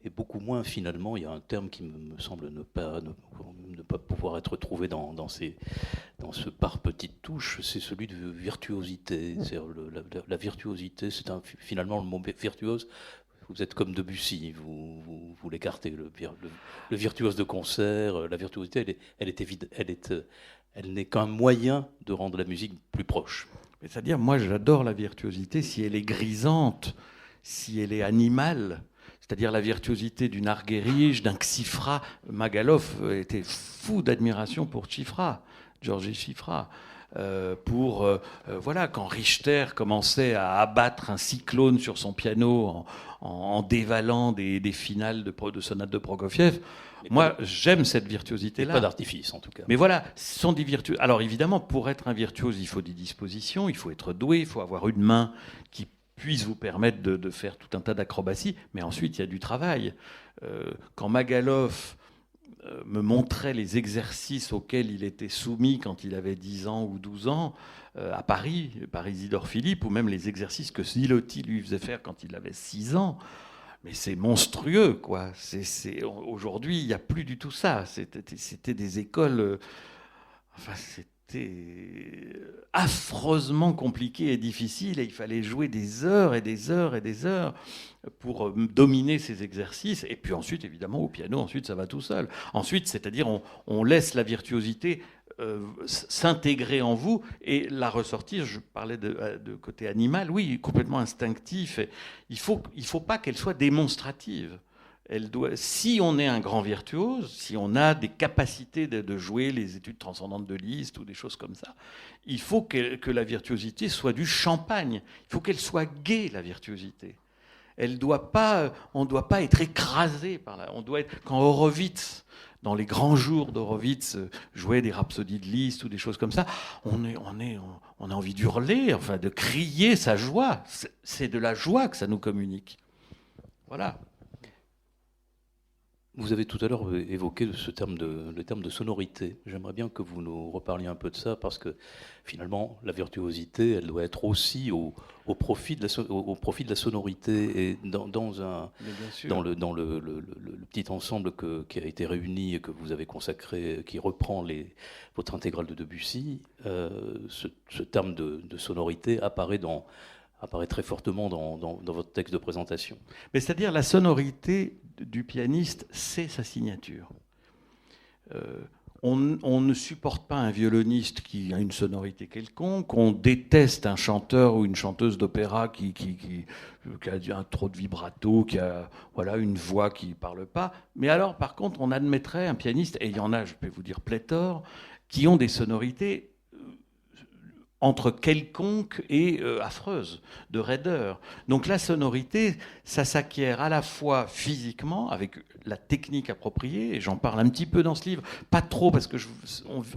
[SPEAKER 2] et beaucoup moins finalement, il y a un terme qui me semble ne pas pouvoir être trouvé dans ce par petites touches, c'est celui de virtuosité. La virtuosité, c'est finalement le mot virtuose. Vous êtes comme Debussy, vous l'écartez, le virtuose de concert. La virtuosité, elle n'est qu'un moyen de rendre la musique plus proche.
[SPEAKER 3] C'est-à-dire, moi j'adore la virtuosité si elle est grisante, si elle est animale. C'est-à-dire la virtuosité d'une Argerich, d'un Cifra. Magalov était fou d'admiration pour Cifra, Georgi Cifra. Quand Richter commençait à abattre un cyclone sur son piano en dévalant des finales de sonates de Prokofiev. Moi, j'aime cette virtuosité-là.
[SPEAKER 2] Pas d'artifice, en tout cas.
[SPEAKER 3] Mais voilà, ce sont des virtuoses. Alors évidemment, pour être un virtuose, il faut des dispositions, il faut être doué, il faut avoir une main qui puisse vous permettre de faire tout un tas d'acrobaties, mais ensuite il y a du travail. Quand Magaluf me montrait les exercices auxquels il était soumis quand il avait 10 ans ou 12 ans, à Paris, par Isidore Philippe, ou même les exercices que Zilotti lui faisait faire quand il avait 6 ans, mais c'est monstrueux, quoi. Aujourd'hui, il n'y a plus du tout ça. C'était des écoles... Enfin, c'était affreusement compliqué et difficile, et il fallait jouer des heures et des heures et des heures pour dominer ces exercices. Et puis ensuite, évidemment, au piano, ensuite, ça va tout seul. Ensuite, c'est-à-dire, on laisse la virtuosité s'intégrer en vous et la ressortir. Je parlais de côté animal, oui, complètement instinctif. Et il faut pas qu'elle soit démonstrative. Si on est un grand virtuose, si on a des capacités de jouer les études transcendantes de Liszt ou des choses comme ça, il faut que la virtuosité soit du champagne. Il faut qu'elle soit gaie, la virtuosité. On ne doit pas être écrasé par là. Quand Horowitz, dans les grands jours d'Horowitz, jouait des rhapsodies de Liszt ou des choses comme ça, on a envie d'hurler, enfin de crier sa joie. C'est de la joie que ça nous communique. Voilà.
[SPEAKER 2] Vous avez tout à l'heure évoqué le terme de sonorité. J'aimerais bien que vous nous reparliez un peu de ça, parce que finalement, la virtuosité, elle doit être aussi au profit de la sonorité. Et dans le petit ensemble qui a été réuni et que vous avez consacré, qui reprend votre intégrale de Debussy, ce terme de sonorité apparaît très fortement dans votre texte de présentation.
[SPEAKER 3] Mais c'est-à-dire la sonorité du pianiste, c'est sa signature. On ne supporte pas un violoniste qui a une sonorité quelconque, on déteste un chanteur ou une chanteuse d'opéra qui a trop de vibrato, qui a une voix qui ne parle pas. Mais alors, par contre, on admettrait un pianiste, et il y en a, je peux vous dire pléthore, qui ont des sonorités entre quelconque et affreuse, de raideur. Donc la sonorité, ça s'acquiert à la fois physiquement, avec la technique appropriée, et j'en parle un petit peu dans ce livre, pas trop, parce que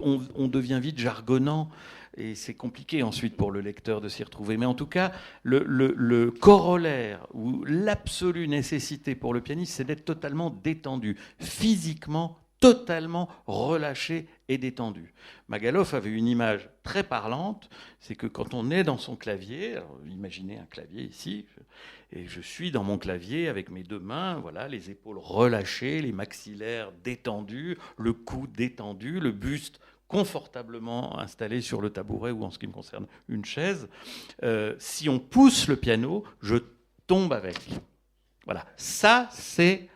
[SPEAKER 3] on devient vite jargonnant, et c'est compliqué ensuite pour le lecteur de s'y retrouver. Mais en tout cas, le corollaire, ou l'absolue nécessité pour le pianiste, c'est d'être totalement détendu, physiquement, totalement relâché et détendu. Magaluf avait une image très parlante, c'est que quand on est dans son clavier, alors imaginez un clavier ici, et je suis dans mon clavier avec mes deux mains, voilà, les épaules relâchées, les maxillaires détendus, le cou détendu, le buste confortablement installé sur le tabouret ou, en ce qui me concerne, une chaise. Si on pousse le piano, je tombe avec. Voilà, ça c'est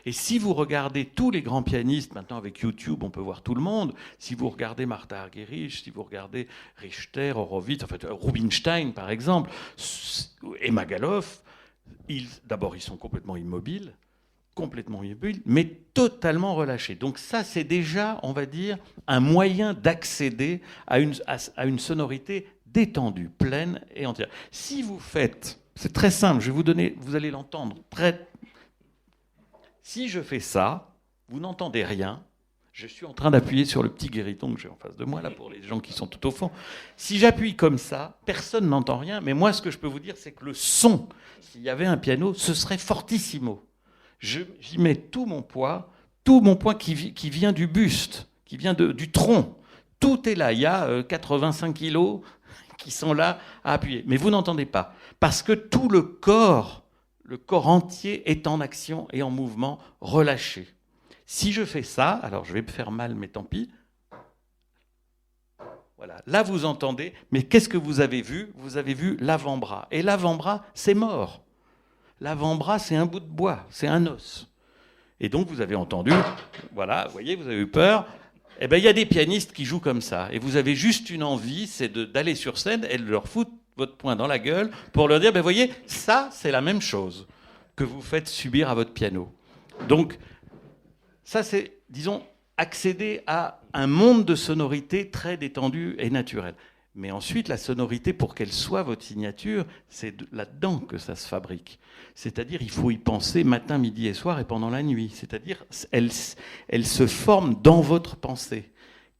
[SPEAKER 3] et si vous regardez tous les grands pianistes, maintenant avec YouTube, on peut voir tout le monde. Si vous regardez Martha Argerich, si vous regardez Richter, Horowitz, en fait, Rubinstein par exemple, et Magaluf, d'abord ils sont complètement immobiles, mais totalement relâchés. Donc ça, c'est déjà, on va dire, un moyen d'accéder à une sonorité détendue, pleine et entière. Si vous faites, c'est très simple, je vais vous donner, vous allez l'entendre très. Si je fais ça, vous n'entendez rien. Je suis en train d'appuyer sur le petit guériton que j'ai en face de moi, là, pour les gens qui sont tout au fond. Si j'appuie comme ça, personne n'entend rien. Mais moi, ce que je peux vous dire, c'est que le son, s'il y avait un piano, ce serait fortissimo. J'y mets tout mon poids qui vient du buste, qui vient du tronc. Tout est là. Il y a 85 kilos qui sont là à appuyer. Mais vous n'entendez pas. Parce que tout le corps entier est en action et en mouvement, relâché. Si je fais ça, alors je vais me faire mal, mais tant pis. Voilà, là vous entendez, mais qu'est-ce que vous avez vu ? Vous avez vu l'avant-bras. Et l'avant-bras, c'est mort. L'avant-bras, c'est un bout de bois, c'est un os. Et donc vous avez entendu, voilà, vous voyez, vous avez eu peur. Eh bien, il y a des pianistes qui jouent comme ça. Et vous avez juste une envie, c'est d'aller sur scène et de leur foutre votre poing dans la gueule pour leur dire, ben voyez, ça, c'est la même chose que vous faites subir à votre piano. Donc, ça, c'est, disons, accéder à un monde de sonorité très détendu et naturel. Mais ensuite, la sonorité, pour qu'elle soit votre signature, c'est là-dedans que ça se fabrique. C'est-à-dire, il faut y penser matin, midi et soir et pendant la nuit. C'est-à-dire, elle se forme dans votre pensée.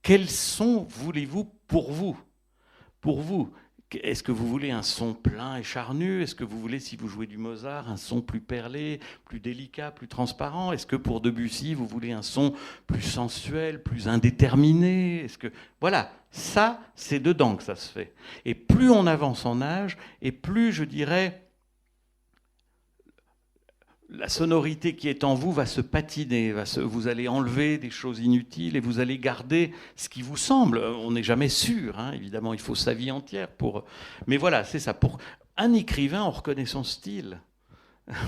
[SPEAKER 3] Quels sons voulez-vous pour vous ? Pour vous. Est-ce que vous voulez un son plein et charnu? Est-ce que vous voulez, si vous jouez du Mozart, un son plus perlé, plus délicat, plus transparent? Est-ce que pour Debussy, vous voulez un son plus sensuel, plus indéterminé? Voilà, ça, c'est dedans que ça se fait. Et plus on avance en âge, et plus, je dirais, la sonorité qui est en vous va se patiner, vous allez enlever des choses inutiles et vous allez garder ce qui vous semble. On n'est jamais sûr, hein, évidemment, il faut sa vie entière pour... Mais voilà, c'est ça. Pour un écrivain, on reconnaît son style.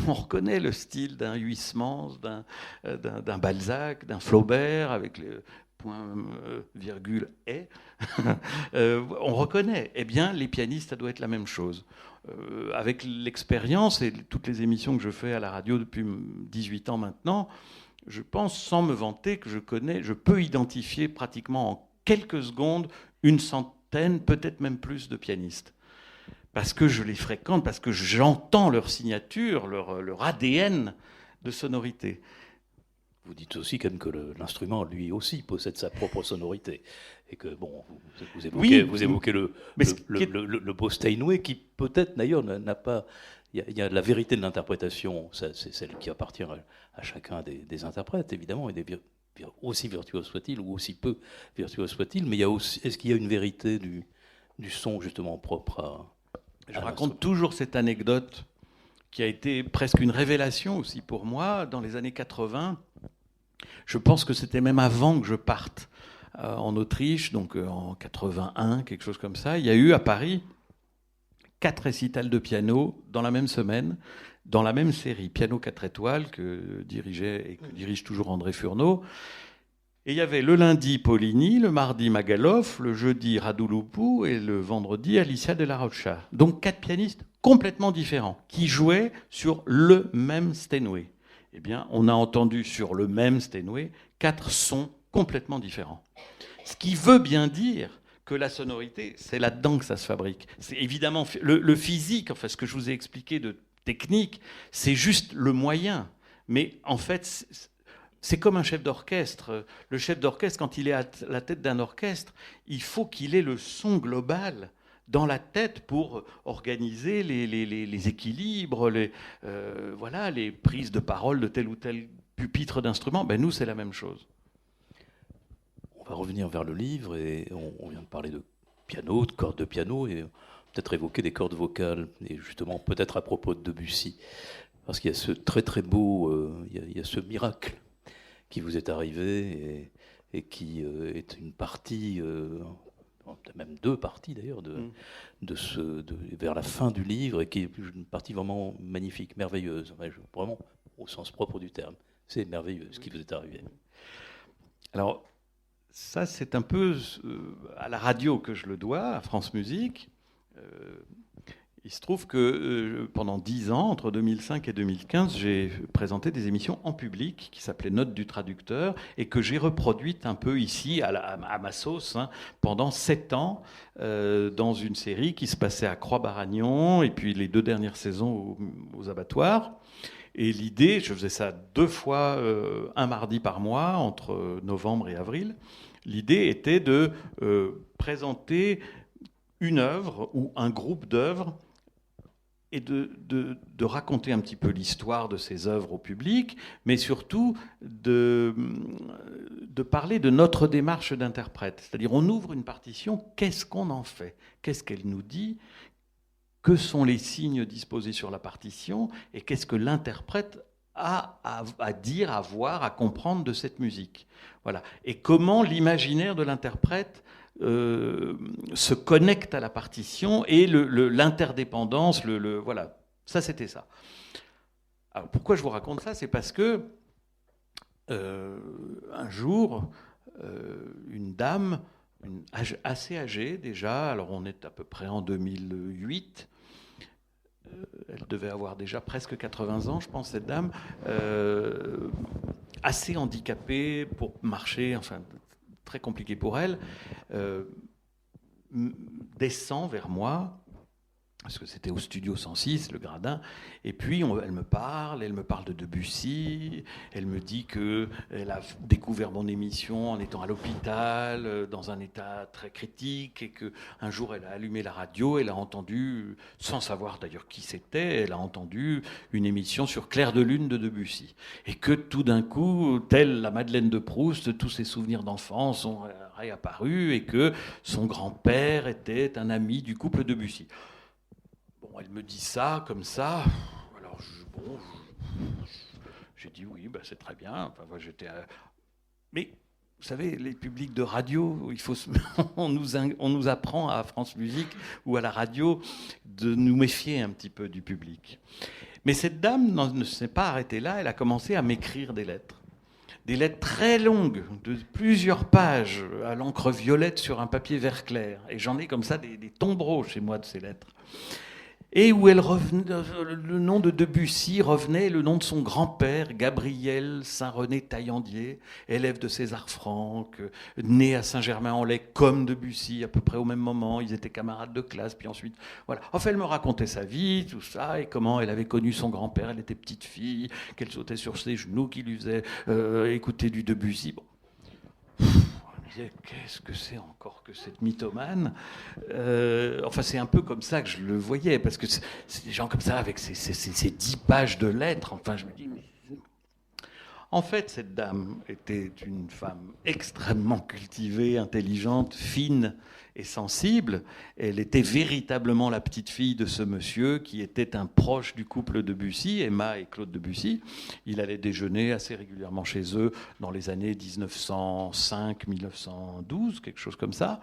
[SPEAKER 3] On reconnaît le style d'un Huysmans, d'un Balzac, d'un Flaubert, avec le point, virgule, et. On reconnaît. Eh bien, les pianistes, ça doit être la même chose. Avec l'expérience et toutes les émissions que je fais à la radio depuis 18 ans maintenant, je pense, sans me vanter, que je peux identifier pratiquement en quelques secondes une centaine, peut-être même plus de pianistes. Parce que je les fréquente, parce que j'entends leur signature, leur ADN de sonorité.
[SPEAKER 2] Vous dites aussi quand même que l'instrument, lui aussi, possède sa propre sonorité. Et que, bon, vous évoquez le beau Steinway, qui peut-être, d'ailleurs, n'a pas... Il y a la vérité de l'interprétation, c'est celle qui appartient à chacun des interprètes, évidemment, et aussi virtuose soit-il, ou aussi peu virtuose soit-il, mais est-ce qu'il y a une vérité du son, justement, propre à...
[SPEAKER 3] Je raconte toujours cette anecdote qui a été presque une révélation aussi pour moi. Dans les années 80, je pense que c'était même avant que je parte en Autriche, donc en 81, quelque chose comme ça. Il y a eu à Paris 4 récitals de piano dans la même semaine, dans la même série, Piano 4 étoiles, que dirigeait et que dirige toujours André Furneaux. Et il y avait le lundi Paulini, le mardi Magalov, le jeudi Radouloupou et le vendredi Alicia de la Rocha. Donc 4 pianistes complètement différents qui jouaient sur le même Steinway. Eh bien, on a entendu sur le même Steinway 4 sons complètement différents. Ce qui veut bien dire que la sonorité, c'est là-dedans que ça se fabrique. C'est évidemment le physique, enfin ce que je vous ai expliqué de technique, c'est juste le moyen. Mais en fait, c'est comme un chef d'orchestre. Le chef d'orchestre, quand il est à la tête d'un orchestre, il faut qu'il ait le son global dans la tête pour organiser les équilibres, voilà, les prises de parole de tel ou tel pupitre d'instrument. Ben nous, c'est la même chose.
[SPEAKER 2] On va revenir vers le livre et on vient de parler de piano, de cordes de piano et peut-être évoquer des cordes vocales. Et justement, peut-être à propos de Debussy, parce qu'il y a ce très très beau, il y a ce miracle qui vous est arrivé et qui est une partie, même 2 parties d'ailleurs, vers la fin du livre, et qui est une partie vraiment magnifique, merveilleuse, vraiment au sens propre du terme. C'est merveilleux ce qui vous est arrivé.
[SPEAKER 3] Alors, ça c'est un peu à la radio que je le dois, à France Musique. Il se trouve que pendant 10 ans, entre 2005 et 2015, j'ai présenté des émissions en public qui s'appelaient Notes du traducteur et que j'ai reproduites un peu ici à ma sauce pendant 7 ans dans une série qui se passait à Croix-Baragnon et puis les 2 dernières saisons aux abattoirs. Et l'idée, je faisais ça 2 fois, un mardi par mois, entre novembre et avril. L'idée était de présenter une œuvre ou un groupe d'œuvres et de raconter un petit peu l'histoire de ces œuvres au public, mais surtout de parler de notre démarche d'interprète. C'est-à-dire, on ouvre une partition, qu'est-ce qu'on en fait? Qu'est-ce qu'elle nous dit? Que sont les signes disposés sur la partition? Et qu'est-ce que l'interprète a à dire, à voir, à comprendre de cette musique? Voilà. Et comment l'imaginaire de l'interprète se connecte à la partition et l'interdépendance, voilà, ça c'était ça. Alors pourquoi je vous raconte ça? C'est parce que un jour, une dame assez âgée déjà, alors on est à peu près en 2008, elle devait avoir déjà presque 80 ans, je pense, cette dame, assez handicapée pour marcher, enfin très compliqué pour elle, descend vers moi parce que c'était au Studio 106, le Gradin. Et puis, elle me parle de Debussy, elle me dit qu'elle a découvert mon émission en étant à l'hôpital, dans un état très critique, et qu'un jour, elle a allumé la radio, elle a entendu, sans savoir d'ailleurs qui c'était, elle a entendu une émission sur Clair de Lune de Debussy. Et que tout d'un coup, telle la Madeleine de Proust, tous ses souvenirs d'enfance ont réapparu, et que son grand-père était un ami du couple Debussy. Bon, elle me dit ça, comme ça. Alors, j'ai dit oui, bah, c'est très bien. Enfin, moi, mais, vous savez, les publics de radio, on nous apprend à France Musique ou à la radio de nous méfier un petit peu du public. Mais cette dame ne s'est pas arrêtée là. Elle a commencé à m'écrire des lettres. Des lettres très longues, de plusieurs pages, à l'encre violette sur un papier vert clair. Et j'en ai comme ça des tombereaux chez moi de ces lettres. Et où le nom de Debussy revenait, le nom de son grand-père, Gabriel Saint-René Taillandier, élève de César Franck, né à Saint-Germain-en-Laye comme Debussy, à peu près au même moment. Ils étaient camarades de classe, puis ensuite, voilà. Enfin, elle me racontait sa vie, tout ça, et comment elle avait connu son grand-père. Elle était petite fille, qu'elle sautait sur ses genoux, qu'il lui faisait écouter du Debussy. Bon. Qu'est-ce que c'est encore que cette mythomane ? Enfin, c'est un peu comme ça que je le voyais, parce que c'est des gens comme ça, avec ces 10 pages de lettres. Enfin, je me dis... En fait, cette dame était une femme extrêmement cultivée, intelligente, fine et sensible. Elle était véritablement la petite fille de ce monsieur qui était un proche du couple Debussy, Emma et Claude Debussy. Il allait déjeuner assez régulièrement chez eux dans les années 1905-1912, quelque chose comme ça.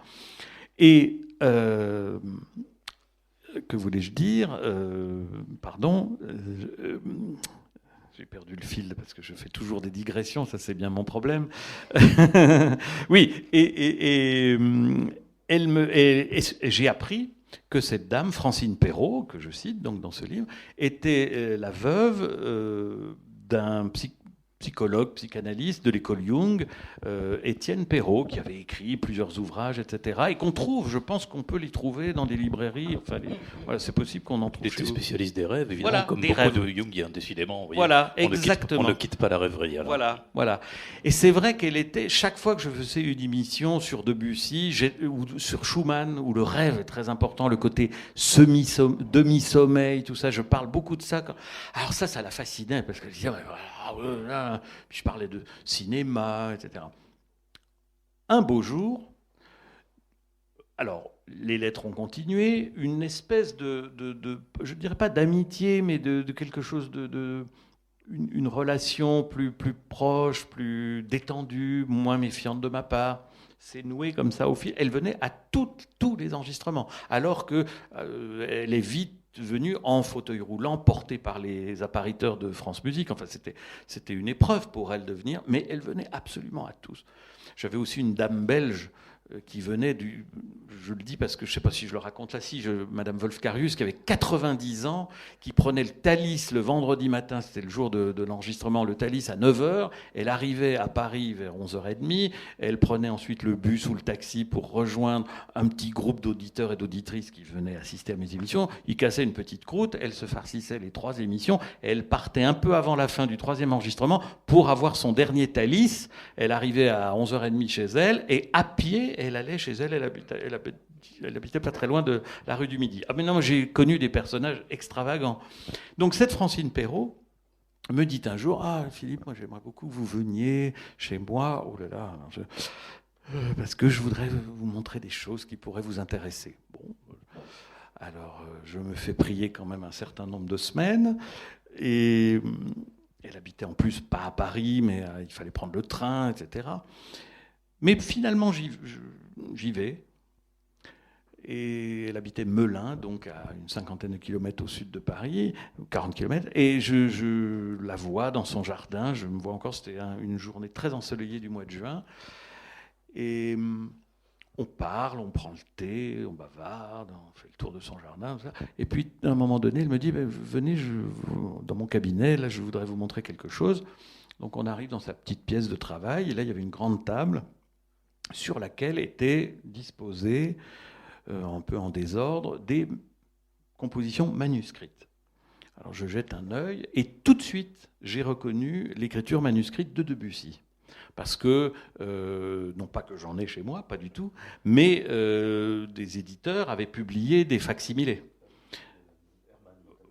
[SPEAKER 3] Et... que voulais-je dire ? J'ai perdu le fil parce que je fais toujours des digressions, ça c'est bien mon problème. Oui, et j'ai appris que cette dame, Francine Perrault, que je cite donc dans ce livre, était la veuve d'un psychologue, psychanalyste de l'école Jung, Étienne Perrault, qui avait écrit plusieurs ouvrages, etc., et qu'on trouve, je pense qu'on peut les trouver dans des librairies. Enfin, voilà, c'est possible qu'on en trouve.
[SPEAKER 2] Il était spécialiste des rêves, évidemment,
[SPEAKER 3] voilà,
[SPEAKER 2] comme beaucoup rêves. De Jungiens, décidément.
[SPEAKER 3] Voilà, exactement.
[SPEAKER 2] On ne quitte pas la rêverie. Alors.
[SPEAKER 3] Voilà. Et c'est vrai qu'elle était, chaque fois que je faisais une émission sur Debussy, ou sur Schumann, où le rêve est très important, le côté demi-sommeil, tout ça, je parle beaucoup de ça. Alors ça la fascinait, parce qu'elle disait, puis je parlais de cinéma, etc. Un beau jour, alors les lettres ont continué, une espèce de je ne dirais pas d'amitié, mais de quelque chose une relation plus proche, plus détendue, moins méfiante de ma part. C'est noué comme ça au fil. Elle venait à tous les enregistrements, alors qu'elle est vite venue en fauteuil roulant, portée par les appariteurs de France Musique. Enfin, c'était une épreuve pour elle de venir, mais elle venait absolument à tous. J'avais aussi une dame belge qui venait je le dis parce que je ne sais pas si je le raconte là, Madame Wolf-Carius, qui avait 90 ans, qui prenait le Thalys le vendredi matin, c'était le jour de l'enregistrement, le Thalys à 9h, elle arrivait à Paris vers 11h30, elle prenait ensuite le bus ou le taxi pour rejoindre un petit groupe d'auditeurs et d'auditrices qui venaient assister à mes émissions, ils cassaient une petite croûte, elle se farcissait les 3 émissions, et elle partait un peu avant la fin du 3e enregistrement pour avoir son dernier Thalys. Elle arrivait à 11h30 chez elle, et à pied, elle allait chez elle, elle habitait pas très loin de la rue du Midi. Ah mais non, j'ai connu des personnages extravagants. Donc cette Francine Perrault me dit un jour, Philippe, moi j'aimerais beaucoup que vous veniez chez moi, oh là là, parce que je voudrais vous montrer des choses qui pourraient vous intéresser. Bon, alors je me fais prier quand même un certain nombre de semaines, et elle habitait en plus pas à Paris, mais il fallait prendre le train, etc. Mais finalement, j'y vais. Et elle habitait Melun, donc à une 50aine de kilomètres au sud de Paris, 40 kilomètres. Et je la vois dans son jardin. Je me vois encore, c'était une journée très ensoleillée du mois de juin. Et on parle, on prend le thé, on bavarde, on fait le tour de son jardin. Tout ça. Et puis, à un moment donné, elle me dit, venez dans mon cabinet, là, je voudrais vous montrer quelque chose. Donc, on arrive dans sa petite pièce de travail. Et là, il y avait une grande table sur laquelle étaient disposés, un peu en désordre, des composition manuscrite. Alors je jette un œil et tout de suite, j'ai reconnu l'écriture manuscrite de Debussy. Parce que, non pas que j'en ai chez moi, pas du tout, mais des éditeurs avaient publié des facsimilés.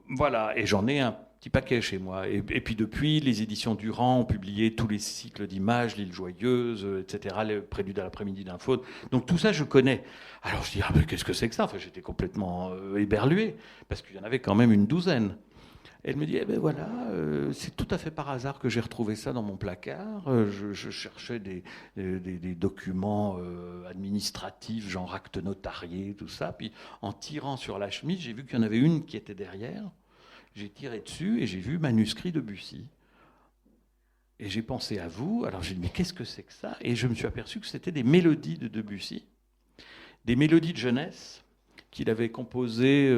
[SPEAKER 3] Voilà, et j'en ai un petit paquet chez moi. Et puis depuis, les éditions Durand ont publié tous les cycles d'images, L'île joyeuse, etc., le prélude à l'après-midi d'un faune. Donc tout ça, je connais. Alors je dis, ah, mais qu'est-ce que c'est que ça? Enfin, j'étais complètement éberlué, parce qu'il y en avait quand même une douzaine. Elle me dit, eh ben voilà, c'est tout à fait par hasard que j'ai retrouvé ça dans mon placard. Je cherchais des documents administratifs, genre acte notarié, tout ça. Puis en tirant sur la chemise, j'ai vu qu'il y en avait une qui était derrière. J'ai tiré dessus et j'ai vu manuscrit de Debussy. Et j'ai pensé à vous. Alors j'ai dit, mais qu'est-ce que c'est que ça? Et je me suis aperçu que c'était des mélodies de Debussy, des mélodies de jeunesse qu'il avait composées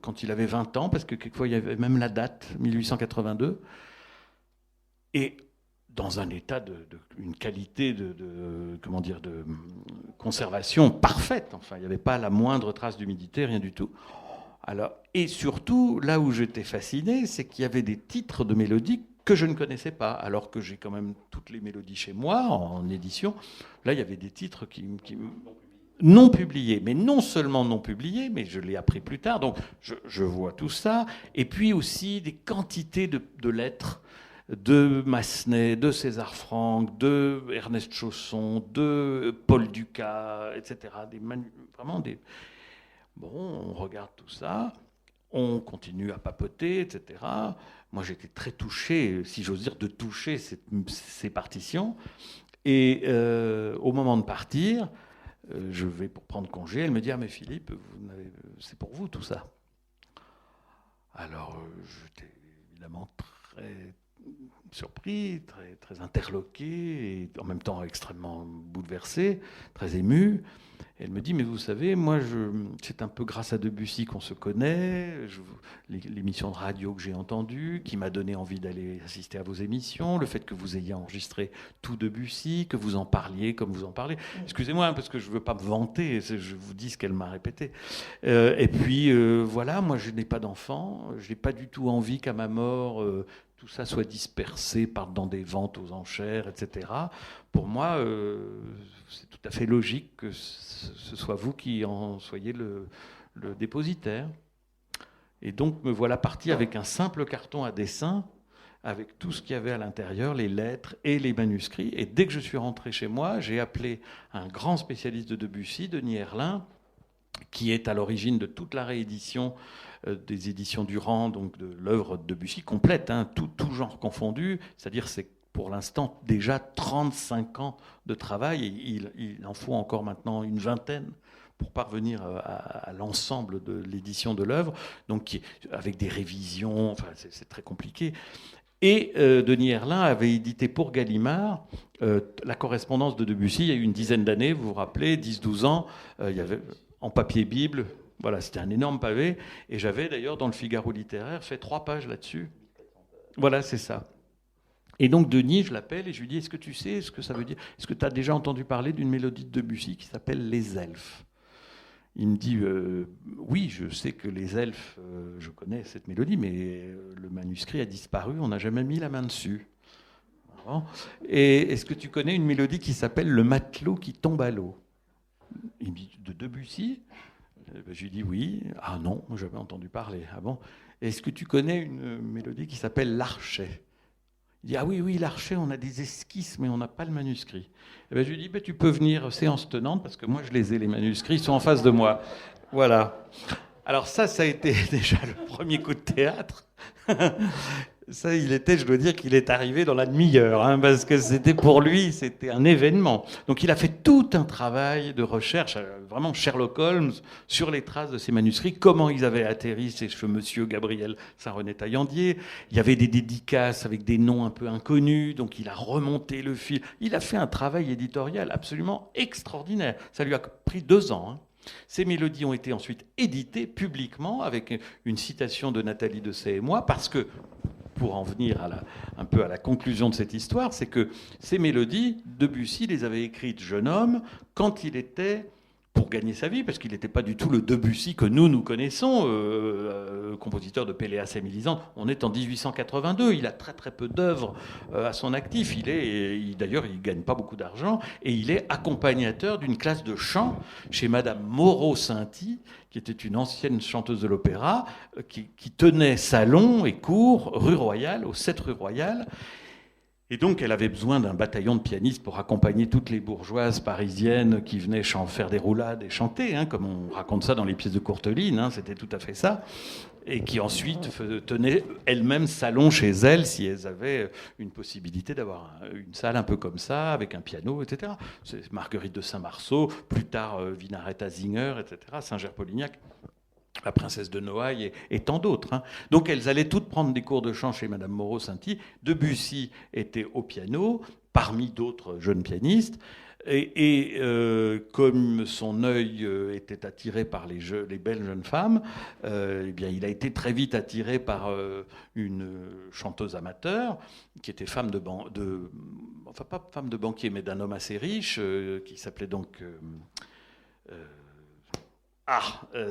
[SPEAKER 3] quand il avait 20 ans, parce que quelquefois il y avait même la date, 1882. Et dans un état une qualité de conservation parfaite. Enfin, il n'y avait pas la moindre trace d'humidité, rien du tout. Alors, et surtout, là où j'étais fasciné, c'est qu'il y avait des titres de mélodies que je ne connaissais pas, alors que j'ai quand même toutes les mélodies chez moi, en édition. Là, il y avait des titres qui non publiés, mais non seulement non publiés, mais je l'ai appris plus tard, donc je vois tout ça. Et puis aussi des quantités de lettres de Massenet, de César Franck, de Ernest Chausson, de Paul Dukas, etc. Vraiment des... Bon, on regarde tout ça, on continue à papoter, etc. Moi, j'étais très touché, si j'ose dire, de toucher ces partitions. Et au moment de partir, je vais pour prendre congé. Elle me dit, ah mais Philippe, c'est pour vous tout ça. Alors, j'étais évidemment très surpris, très interloqué, et en même temps extrêmement bouleversé, très ému. Elle me dit, mais vous savez, moi, c'est un peu grâce à Debussy qu'on se connaît, l'émission de radio que j'ai entendue, qui m'a donné envie d'aller assister à vos émissions, le fait que vous ayez enregistré tout Debussy, que vous en parliez comme vous en parlez. Excusez-moi, parce que je ne veux pas me vanter, je vous dis ce qu'elle m'a répété. Et puis, voilà, moi, je n'ai pas d'enfant, je n'ai pas du tout envie qu'à ma mort... tout ça soit dispersé dans des ventes aux enchères, etc. Pour moi, c'est tout à fait logique que ce soit vous qui en soyez le dépositaire. Et donc, me voilà parti avec un simple carton à dessin, avec tout ce qu'il y avait à l'intérieur, les lettres et les manuscrits. Et dès que je suis rentré chez moi, j'ai appelé un grand spécialiste de Debussy, Denis Erlin, qui est à l'origine de toute la réédition des éditions Durand, donc de l'œuvre de Debussy complète, hein, tout genre confondu, c'est-à-dire c'est pour l'instant déjà 35 ans de travail, et il en faut encore maintenant une vingtaine pour parvenir à l'ensemble de l'édition de l'œuvre, donc avec des révisions, enfin c'est très compliqué. Et Denis Erlin avait édité pour Gallimard la correspondance de Debussy il y a eu une dizaine d'années, vous vous rappelez, 10-12 ans, il y avait en papier Bible. Voilà, c'était un énorme pavé. Et j'avais d'ailleurs, dans le Figaro littéraire, fait 3 pages là-dessus. Voilà, c'est ça. Et donc Denis, je l'appelle et je lui dis, est-ce que tu sais ce que ça veut dire? Est-ce que tu as déjà entendu parler d'une mélodie de Debussy qui s'appelle Les Elfes? Il me dit, oui, je sais que Les Elfes, je connais cette mélodie, mais le manuscrit a disparu, on n'a jamais mis la main dessus. Et est-ce que tu connais une mélodie qui s'appelle Le matelot qui tombe à l'eau? Il me dit, de Debussy? Je lui dis oui. Ah non, moi j'avais entendu parler. Ah bon? Est-ce que tu connais une mélodie qui s'appelle L'Archet? Il dit, ah oui, L'Archet, on a des esquisses, mais on n'a pas le manuscrit. Et je lui dis, tu peux venir séance tenante, parce que moi je les ai, les manuscrits, ils sont en face de moi. Voilà. Alors ça a été déjà le premier coup de théâtre. Ça, je dois dire qu'il est arrivé dans la demi-heure, hein, parce que c'était pour lui, c'était un événement. Donc il a fait tout un travail de recherche, vraiment Sherlock Holmes, sur les traces de ces manuscrits, comment ils avaient atterri chez monsieur Gabriel Saint-René-Taillandier. Il y avait des dédicaces avec des noms un peu inconnus, donc il a remonté le fil. Il a fait un travail éditorial absolument extraordinaire. Ça lui a pris 2 ans. Hein. Ces mélodies ont été ensuite éditées publiquement avec une citation de Nathalie Dessay et moi, parce que, pour en venir un peu à la conclusion de cette histoire, c'est que ces mélodies, Debussy les avait écrites jeune homme quand il était pour gagner sa vie, parce qu'il n'était pas du tout le Debussy que nous connaissons, compositeur de Péléas et Mélisande. On est en 1882, il a très très peu d'œuvres à son actif. D'ailleurs, il ne gagne pas beaucoup d'argent, et il est accompagnateur d'une classe de chant chez Madame Moreau-Sainty, qui était une ancienne chanteuse de l'opéra, qui tenait salon et cours rue Royale, au 7 rue Royale. Et donc, elle avait besoin d'un bataillon de pianistes pour accompagner toutes les bourgeoises parisiennes qui venaient faire des roulades et chanter, hein, comme on raconte ça dans les pièces de Courteline, hein, c'était tout à fait ça, et qui ensuite tenaient elles-mêmes salon chez elles si elles avaient une possibilité d'avoir une salle un peu comme ça, avec un piano, etc. C'est Marguerite de Saint-Marceau, plus tard Vinaretta Zinger, etc., Singer-Polignac, la princesse de Noailles et tant d'autres. Hein. Donc elles allaient toutes prendre des cours de chant chez Madame Moreau-Sainty. Debussy était au piano, parmi d'autres jeunes pianistes. Et comme son œil était attiré par les belles jeunes femmes, eh bien, il a été très vite attiré par une chanteuse amateur qui était femme enfin pas femme de banquier, mais d'un homme assez riche qui s'appelait donc...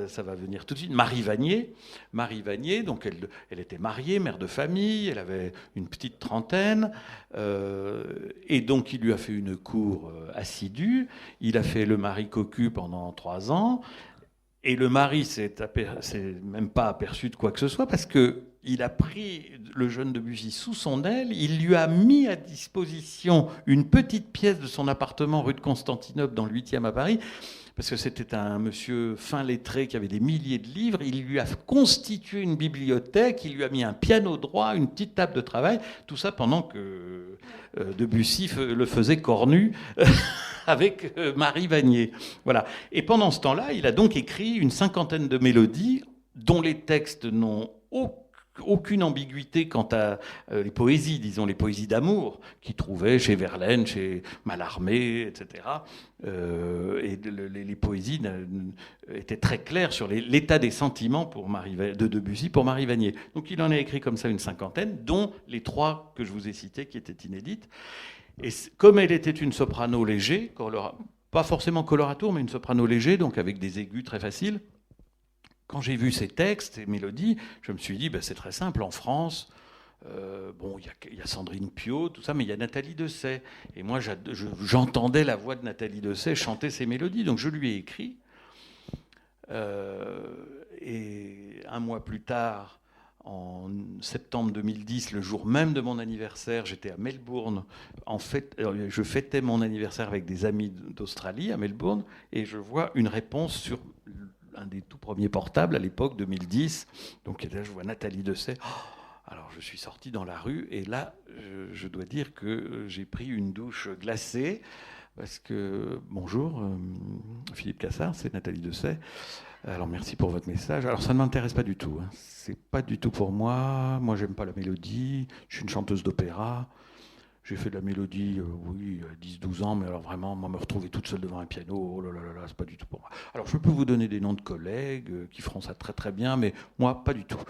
[SPEAKER 3] ça va venir tout de suite. Marie Vanier. Marie Vanier, donc elle était mariée, mère de famille, elle avait une petite trentaine, et donc il lui a fait une cour assidue. Il a fait le mari cocu pendant 3 ans, et le mari s'est même pas aperçu de quoi que ce soit, parce qu'il a pris le jeune Debussy sous son aile, il lui a mis à disposition une petite pièce de son appartement rue de Constantinople dans le 8e à Paris, parce que c'était un monsieur fin lettré qui avait des milliers de livres. Il lui a constitué une bibliothèque, il lui a mis un piano droit, une petite table de travail, tout ça pendant que Debussy le faisait cornu avec Marie Vanier. Voilà. Et pendant ce temps-là, il a donc écrit une 50aine de mélodies dont les textes n'ont aucune ambiguïté quant à les poésies, disons les poésies d'amour, qu'il trouvait chez Verlaine, chez Mallarmé, etc. Et les poésies étaient très claires sur l'état des sentiments de Debussy pour Marie Vanier. Donc il en a écrit comme ça une 50aine, dont les 3 que je vous ai cités qui étaient inédites. Et comme elle était une soprano léger, pas forcément coloratour, mais une soprano léger, donc avec des aigus très faciles, quand j'ai vu ces textes et mélodies, je me suis dit, c'est très simple, en France, il y a Sandrine Piau, tout ça, mais il y a Nathalie Dessay. Et moi, j'entendais la voix de Nathalie Dessay chanter ces mélodies, donc je lui ai écrit. Et 1 mois plus tard, en septembre 2010, le jour même de mon anniversaire, j'étais à Melbourne. En fait, je fêtais mon anniversaire avec des amis d'Australie, à Melbourne, et je vois une réponse sur un des tout premiers portables à l'époque, 2010. Donc là, je vois Nathalie Dessay. Alors, je suis sorti dans la rue, et là, je dois dire que j'ai pris une douche glacée, parce que, bonjour, Philippe Cassard, c'est Nathalie Dessay. Alors, merci pour votre message. Alors, ça ne m'intéresse pas du tout. Hein. C'est pas du tout pour moi. Moi, j'aime pas la mélodie. Je suis une chanteuse d'opéra. J'ai fait de la mélodie, oui, à 10-12 ans, mais alors vraiment, moi, me retrouver toute seule devant un piano, oh là là là, c'est pas du tout pour moi. Alors, je peux vous donner des noms de collègues qui feront ça très très bien, mais moi, pas du tout.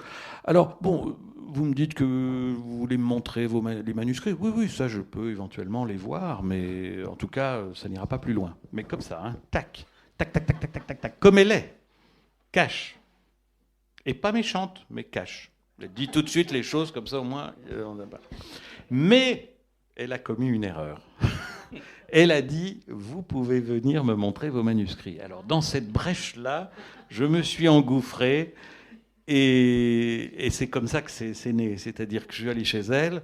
[SPEAKER 3] Alors, bon, vous me dites que vous voulez me montrer les manuscrits. Oui, oui, ça, je peux éventuellement les voir, mais en tout cas, ça n'ira pas plus loin. Mais comme ça, hein, tac, tac, tac, tac, tac, tac, tac, tac, comme elle est, cache. Et pas méchante, mais cache. Elle dit tout de suite les choses, comme ça, au moins, on n'a pas. Mais elle a commis une erreur. Elle a dit, vous pouvez venir me montrer vos manuscrits. Alors, dans cette brèche-là, je me suis engouffré, et c'est comme ça que c'est né. C'est-à-dire que je suis allé chez elle,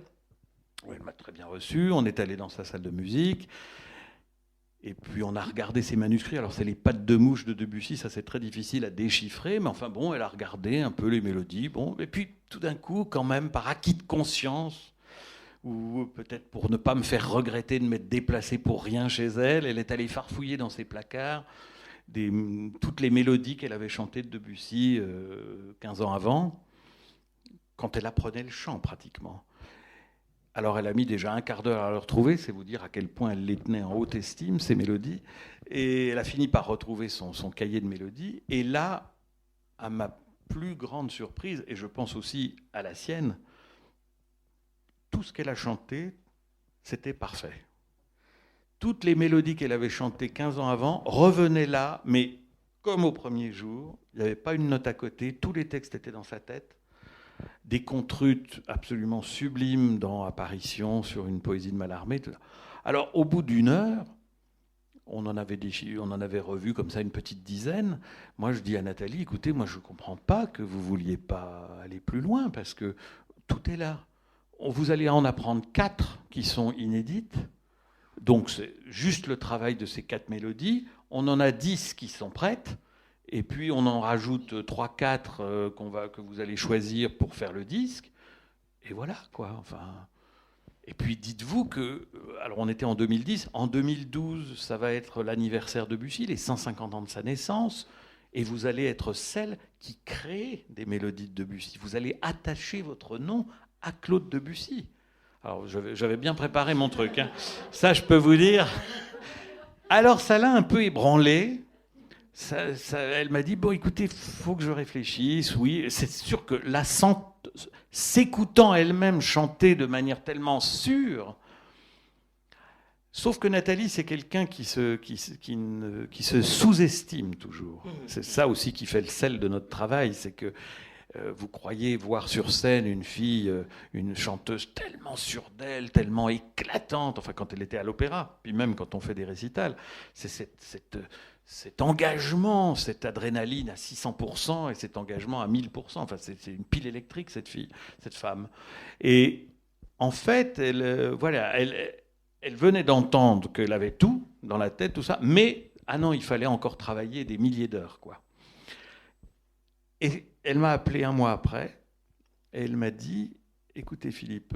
[SPEAKER 3] elle m'a très bien reçu, on est allé dans sa salle de musique, et puis on a regardé ses manuscrits. Alors, c'est les pattes de mouche de Debussy, ça c'est très difficile à déchiffrer, mais enfin bon, elle a regardé un peu les mélodies, bon, et puis tout d'un coup, quand même, par acquis de conscience, ou peut-être pour ne pas me faire regretter de m'être déplacé pour rien chez elle, elle est allée farfouiller dans ses placards toutes les mélodies qu'elle avait chantées de Debussy 15 ans avant, quand elle apprenait le chant pratiquement. Alors elle a mis déjà un quart d'heure à le retrouver, c'est vous dire à quel point elle les tenait en haute estime, ces mélodies, et elle a fini par retrouver son cahier de mélodies, et là, à ma plus grande surprise, et je pense aussi à la sienne, tout ce qu'elle a chanté, c'était parfait. toutes les mélodies qu'elle avait chantées 15 ans avant revenaient là, mais comme au premier jour. Il n'y avait pas une note à côté, tous les textes étaient dans sa tête. Des contrutes absolument sublimes dans Apparition, sur une poésie de Mallarmé. Alors, au bout d'une heure, on en avait revu comme ça une petite dizaine. Moi, je dis à Nathalie, écoutez, moi, je ne comprends pas que vous ne vouliez pas aller plus loin, parce que tout est là. Vous allez en apprendre 4 qui sont inédites. Donc, c'est juste le travail de ces 4 mélodies. On en a 10 qui sont prêtes. Et puis, on en rajoute 3-4 que vous allez choisir pour faire le disque. Et voilà, quoi. Enfin... Et puis dites-vous que, alors on était en 2010, en 2012, ça va être l'anniversaire de Debussy, les 150 ans de sa naissance, et vous allez être celle qui crée des mélodies de Debussy. Vous allez attacher votre nom à Claude Debussy. Alors j'avais bien préparé mon truc, hein. Ça je peux vous dire. Alors ça l'a un peu ébranlé. Elle m'a dit, bon écoutez, il faut que je réfléchisse, oui. C'est sûr que s'écoutant elle-même chanter de manière tellement sûre, sauf que Nathalie, c'est quelqu'un qui se sous-estime toujours. C'est ça aussi qui fait le sel de notre travail, c'est que vous croyez voir sur scène une fille, une chanteuse tellement sûre d'elle, tellement éclatante, enfin quand elle était à l'opéra, puis même quand on fait des récitals, c'est cet engagement, cette adrénaline à 600% et cet engagement à 1000%. Enfin, c'est une pile électrique, cette femme. Et en fait, elle venait d'entendre qu'elle avait tout dans la tête, tout ça, mais, non, il fallait encore travailler des milliers d'heures, quoi. Et elle m'a appelé un mois après, et elle m'a dit, écoutez Philippe,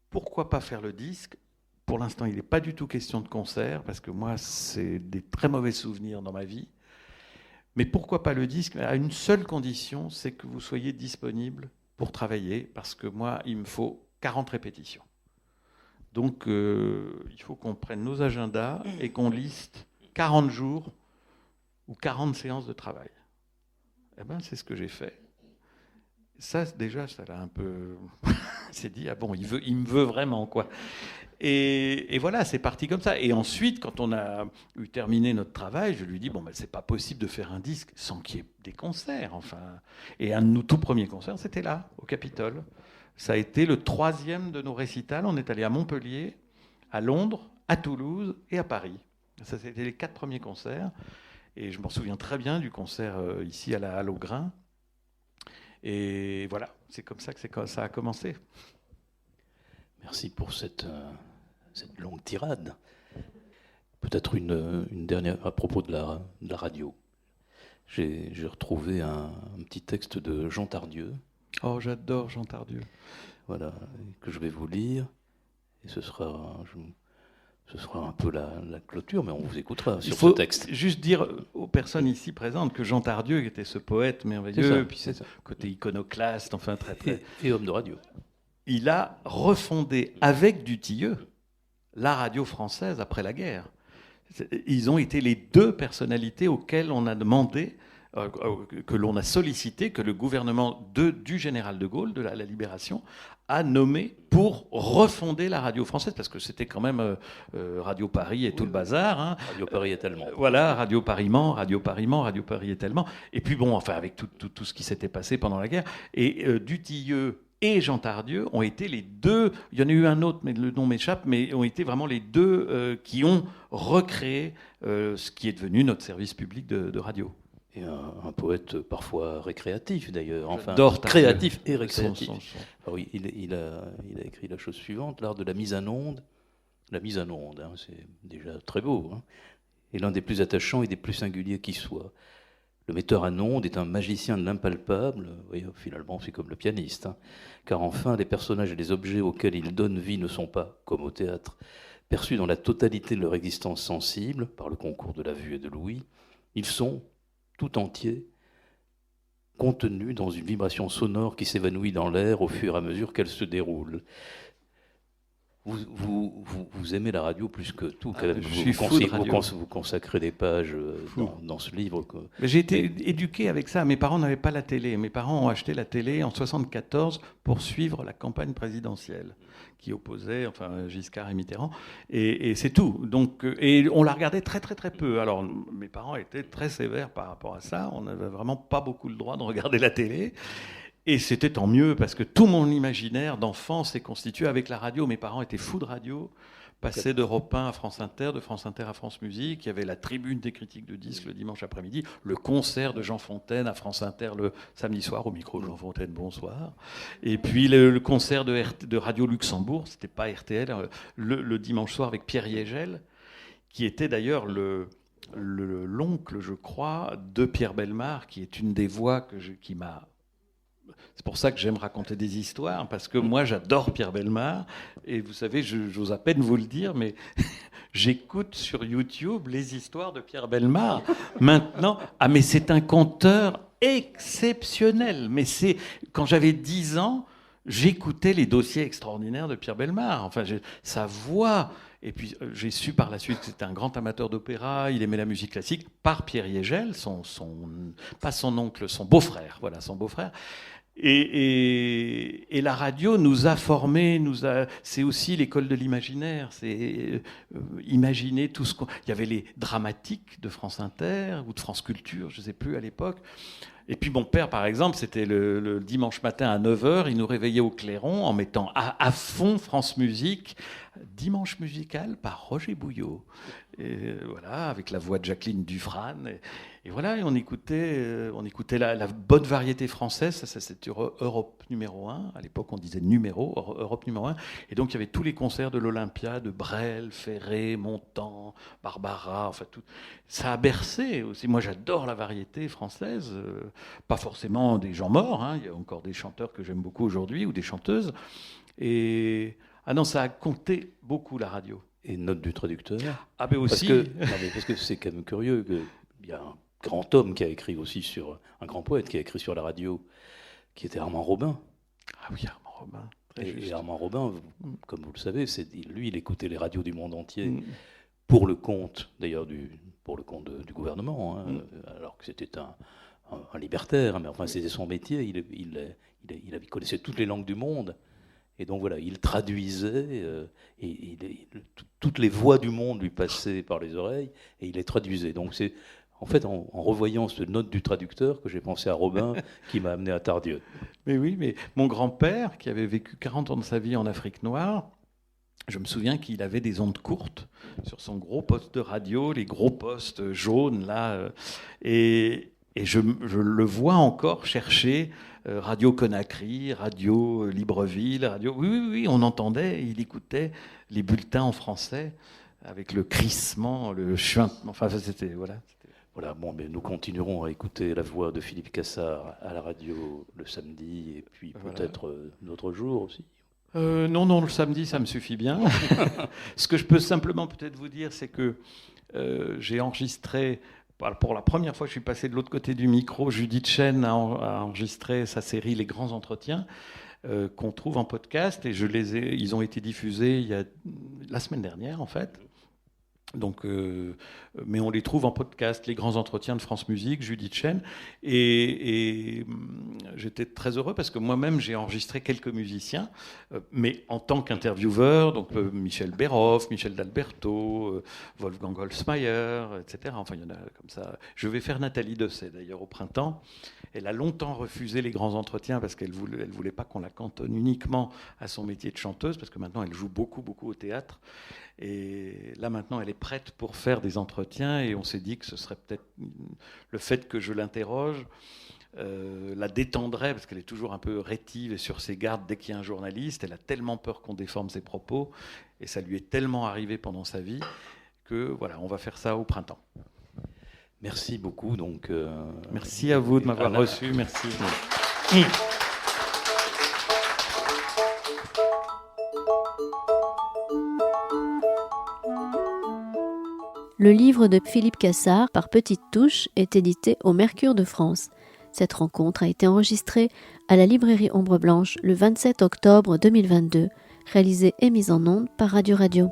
[SPEAKER 3] pourquoi pas faire le disque ? Pour l'instant, il n'est pas du tout question de concert, parce que moi, c'est des très mauvais souvenirs dans ma vie. Mais pourquoi pas le disque ? À une seule condition, c'est que vous soyez disponible pour travailler, parce que moi, il me faut 40 répétitions. Donc, il faut qu'on prenne nos agendas et qu'on liste 40 jours ou 40 séances de travail. Eh bien, c'est ce que j'ai fait. Ça, déjà, ça l'a un peu... s'est dit, ah bon, il me veut vraiment, quoi. Et voilà, c'est parti comme ça. Et ensuite, quand on a eu terminé notre travail, je lui dis, bon, ben, c'est pas possible de faire un disque sans qu'il y ait des concerts, enfin. Et un de nos tout premiers concerts, c'était là, au Capitole. Ça a été le 3e de nos récitals. On est allé à Montpellier, à Londres, à Toulouse et à Paris. Ça, c'était les 4 premiers concerts. Et je m'en souviens très bien du concert ici à la Halle au Grain. Et voilà, c'est comme ça que ça a commencé.
[SPEAKER 2] Merci pour cette longue tirade. Peut-être une dernière à propos de la radio. J'ai retrouvé un petit texte de Jean Tardieu.
[SPEAKER 3] Oh, j'adore Jean Tardieu.
[SPEAKER 2] Voilà, que je vais vous lire. Et ce sera un peu la clôture, mais on vous écoutera sur ce texte.
[SPEAKER 3] Il faut juste dire aux personnes ici présentes que Jean Tardieu était ce poète merveilleux, puis c'est côté iconoclaste, enfin très très...
[SPEAKER 2] Et homme de radio.
[SPEAKER 3] Il a refondé avec Dutilleux la radio française après la guerre. Ils ont été les 2 personnalités auxquelles on a demandé, que l'on a sollicité, que le gouvernement du général de Gaulle, de la Libération, a nommé pour refonder la radio française, parce que c'était quand même Radio Paris et tout le bazar. Hein.
[SPEAKER 2] Radio Paris est allemand.
[SPEAKER 3] Voilà, Radio Paris-Mans, Radio Paris est allemand. Et puis bon, enfin avec tout ce qui s'était passé pendant la guerre. Et Dutilleux et Jean Tardieu ont été les 2, il y en a eu un autre, mais le nom m'échappe, mais ont été vraiment les 2 qui ont recréé ce qui est devenu notre service public de radio.
[SPEAKER 2] Et un poète parfois récréatif d'ailleurs, enfin
[SPEAKER 3] créatif
[SPEAKER 2] et récréatif. Alors, il a écrit la chose suivante, l'art de la mise en onde. La mise en onde, hein, c'est déjà très beau, hein, et l'un des plus attachants et des plus singuliers qui soit. Le metteur en onde est un magicien de l'impalpable, oui, finalement c'est comme le pianiste, hein, car enfin les personnages et les objets auxquels il donne vie ne sont pas, comme au théâtre, perçus dans la totalité de leur existence sensible, par le concours de la vue et de l'ouïe. Ils sont tout entiers, contenus dans une vibration sonore qui s'évanouit dans l'air au fur et à mesure qu'elle se déroule. Vous aimez la radio plus que tout.
[SPEAKER 3] Quand même. Je suis fou de radio.
[SPEAKER 2] Vous consacrez des pages dans ce livre.
[SPEAKER 3] J'ai été éduqué avec ça. Mes parents n'avaient pas la télé. Mes parents ont acheté la télé en 1974 pour suivre la campagne présidentielle qui opposait Giscard et Mitterrand. Et c'est tout. Donc, et on la regardait très, très, très peu. Alors, mes parents étaient très sévères par rapport à ça. On n'avait vraiment pas beaucoup le droit de regarder la télé. Et c'était tant mieux, parce que tout mon imaginaire d'enfant s'est constitué avec la radio. Mes parents étaient fous de radio, passaient d'Europe 1 à France Inter, de France Inter à France Musique. Il y avait la tribune des critiques de disques le dimanche après-midi, le concert de Jean Fontaine à France Inter le samedi soir, au micro de Jean Fontaine, bonsoir. Et puis le concert de Radio Luxembourg, c'était pas RTL, le dimanche soir avec Pierre Yegel, qui était d'ailleurs l'oncle, je crois, de Pierre Bellemare, qui est une des voix qui m'a... C'est pour ça que j'aime raconter des histoires, parce que moi, j'adore Pierre Bellemare. Et vous savez, j'ose à peine vous le dire, mais j'écoute sur YouTube les histoires de Pierre Bellemare. Maintenant, mais c'est un conteur exceptionnel. Mais quand j'avais 10 ans, j'écoutais les dossiers extraordinaires de Pierre Bellemare. Sa voix... Et puis, j'ai su par la suite que c'était un grand amateur d'opéra, il aimait la musique classique, par Pierre Yegel, pas son oncle, son beau-frère, voilà, son beau-frère. Et la radio nous a formés, c'est aussi l'école de l'imaginaire, c'est imaginer tout ce qu'on... Il y avait les dramatiques de France Inter ou de France Culture, je ne sais plus à l'époque. Et puis mon père, par exemple, c'était le dimanche matin à 9h, il nous réveillait au clairon en mettant à fond France Musique, Dimanche musical par Roger Bouillot. Et voilà, avec la voix de Jacqueline Dufresne. Et voilà, et on écoutait la bonne variété française, ça c'était Europe numéro 1. À l'époque, on disait Europe numéro 1. Et donc, il y avait tous les concerts de l'Olympia, de Brel, Ferré, Montand, Barbara, tout. Ça a bercé aussi. Moi, j'adore la variété française. Pas forcément des gens morts, hein. Il y a encore des chanteurs que j'aime beaucoup aujourd'hui, ou des chanteuses. Et... Ah non, ça a compté beaucoup, la radio.
[SPEAKER 2] Et note du traducteur.
[SPEAKER 3] Ah ben aussi.
[SPEAKER 2] Parce que c'est quand même curieux qu'il y a un grand homme qui a écrit aussi un grand poète qui a écrit sur la radio, qui était Armand Robin.
[SPEAKER 3] Ah oui, Armand Robin.
[SPEAKER 2] Et Armand Robin, comme vous le savez, il écoutait les radios du monde entier pour le compte, d'ailleurs, du gouvernement, hein, alors que c'était un libertaire, mais c'était son métier. Il connaissait toutes les langues du monde. Et donc voilà, il traduisait, toutes les voix du monde lui passaient par les oreilles, et il les traduisait. Donc c'est en fait en revoyant ce note du traducteur que j'ai pensé à Robin, qui m'a amené à Tardieu.
[SPEAKER 3] Mais oui, mais mon grand-père, qui avait vécu 40 ans de sa vie en Afrique noire, je me souviens qu'il avait des ondes courtes sur son gros poste de radio, les gros postes jaunes, là, et je le vois encore chercher Radio Conakry, Radio Libreville, Radio... Oui, on entendait, il écoutait les bulletins en français avec le crissement, le chuintement, c'était...
[SPEAKER 2] Voilà, mais nous continuerons à écouter la voix de Philippe Cassard à la radio le samedi, et puis peut-être d'autres jours aussi.
[SPEAKER 3] Non, le samedi, ça me suffit bien. Ce que je peux simplement peut-être vous dire, c'est que j'ai enregistré... Pour la première fois, je suis passé de l'autre côté du micro. Judith Chen a enregistré sa série Les Grands Entretiens, qu'on trouve en podcast. Et ils ont été diffusés la semaine dernière, en fait. Donc, mais on les trouve en podcast, Les Grands Entretiens de France Musique, Judith Chen. Et j'étais très heureux parce que moi-même, j'ai enregistré quelques musiciens, mais en tant qu'intervieweur, donc Michel Béroff, Michel d'Alberto, Wolfgang Holzmeier, etc. Enfin, il y en a comme ça. Je vais faire Nathalie Dessay, d'ailleurs, au printemps. Elle a longtemps refusé les grands entretiens parce qu'elle voulait pas qu'on la cantonne uniquement à son métier de chanteuse, parce que maintenant, elle joue beaucoup, beaucoup au théâtre. Et là, maintenant, elle est prête pour faire des entretiens, et on s'est dit que ce serait peut-être le fait que je l'interroge la détendrait, parce qu'elle est toujours un peu rétive et sur ses gardes dès qu'il y a un journaliste. Elle a tellement peur qu'on déforme ses propos, et ça lui est tellement arrivé pendant sa vie que voilà, on va faire ça au printemps.
[SPEAKER 2] Merci beaucoup. Donc,
[SPEAKER 3] merci à vous de m'avoir reçu. Merci.
[SPEAKER 1] Le livre de Philippe Cassard, Par petites touches, est édité au Mercure de France. Cette rencontre a été enregistrée à la librairie Ombre Blanche le 27 octobre 2022. réalisée et mise en onde par Radio Radio.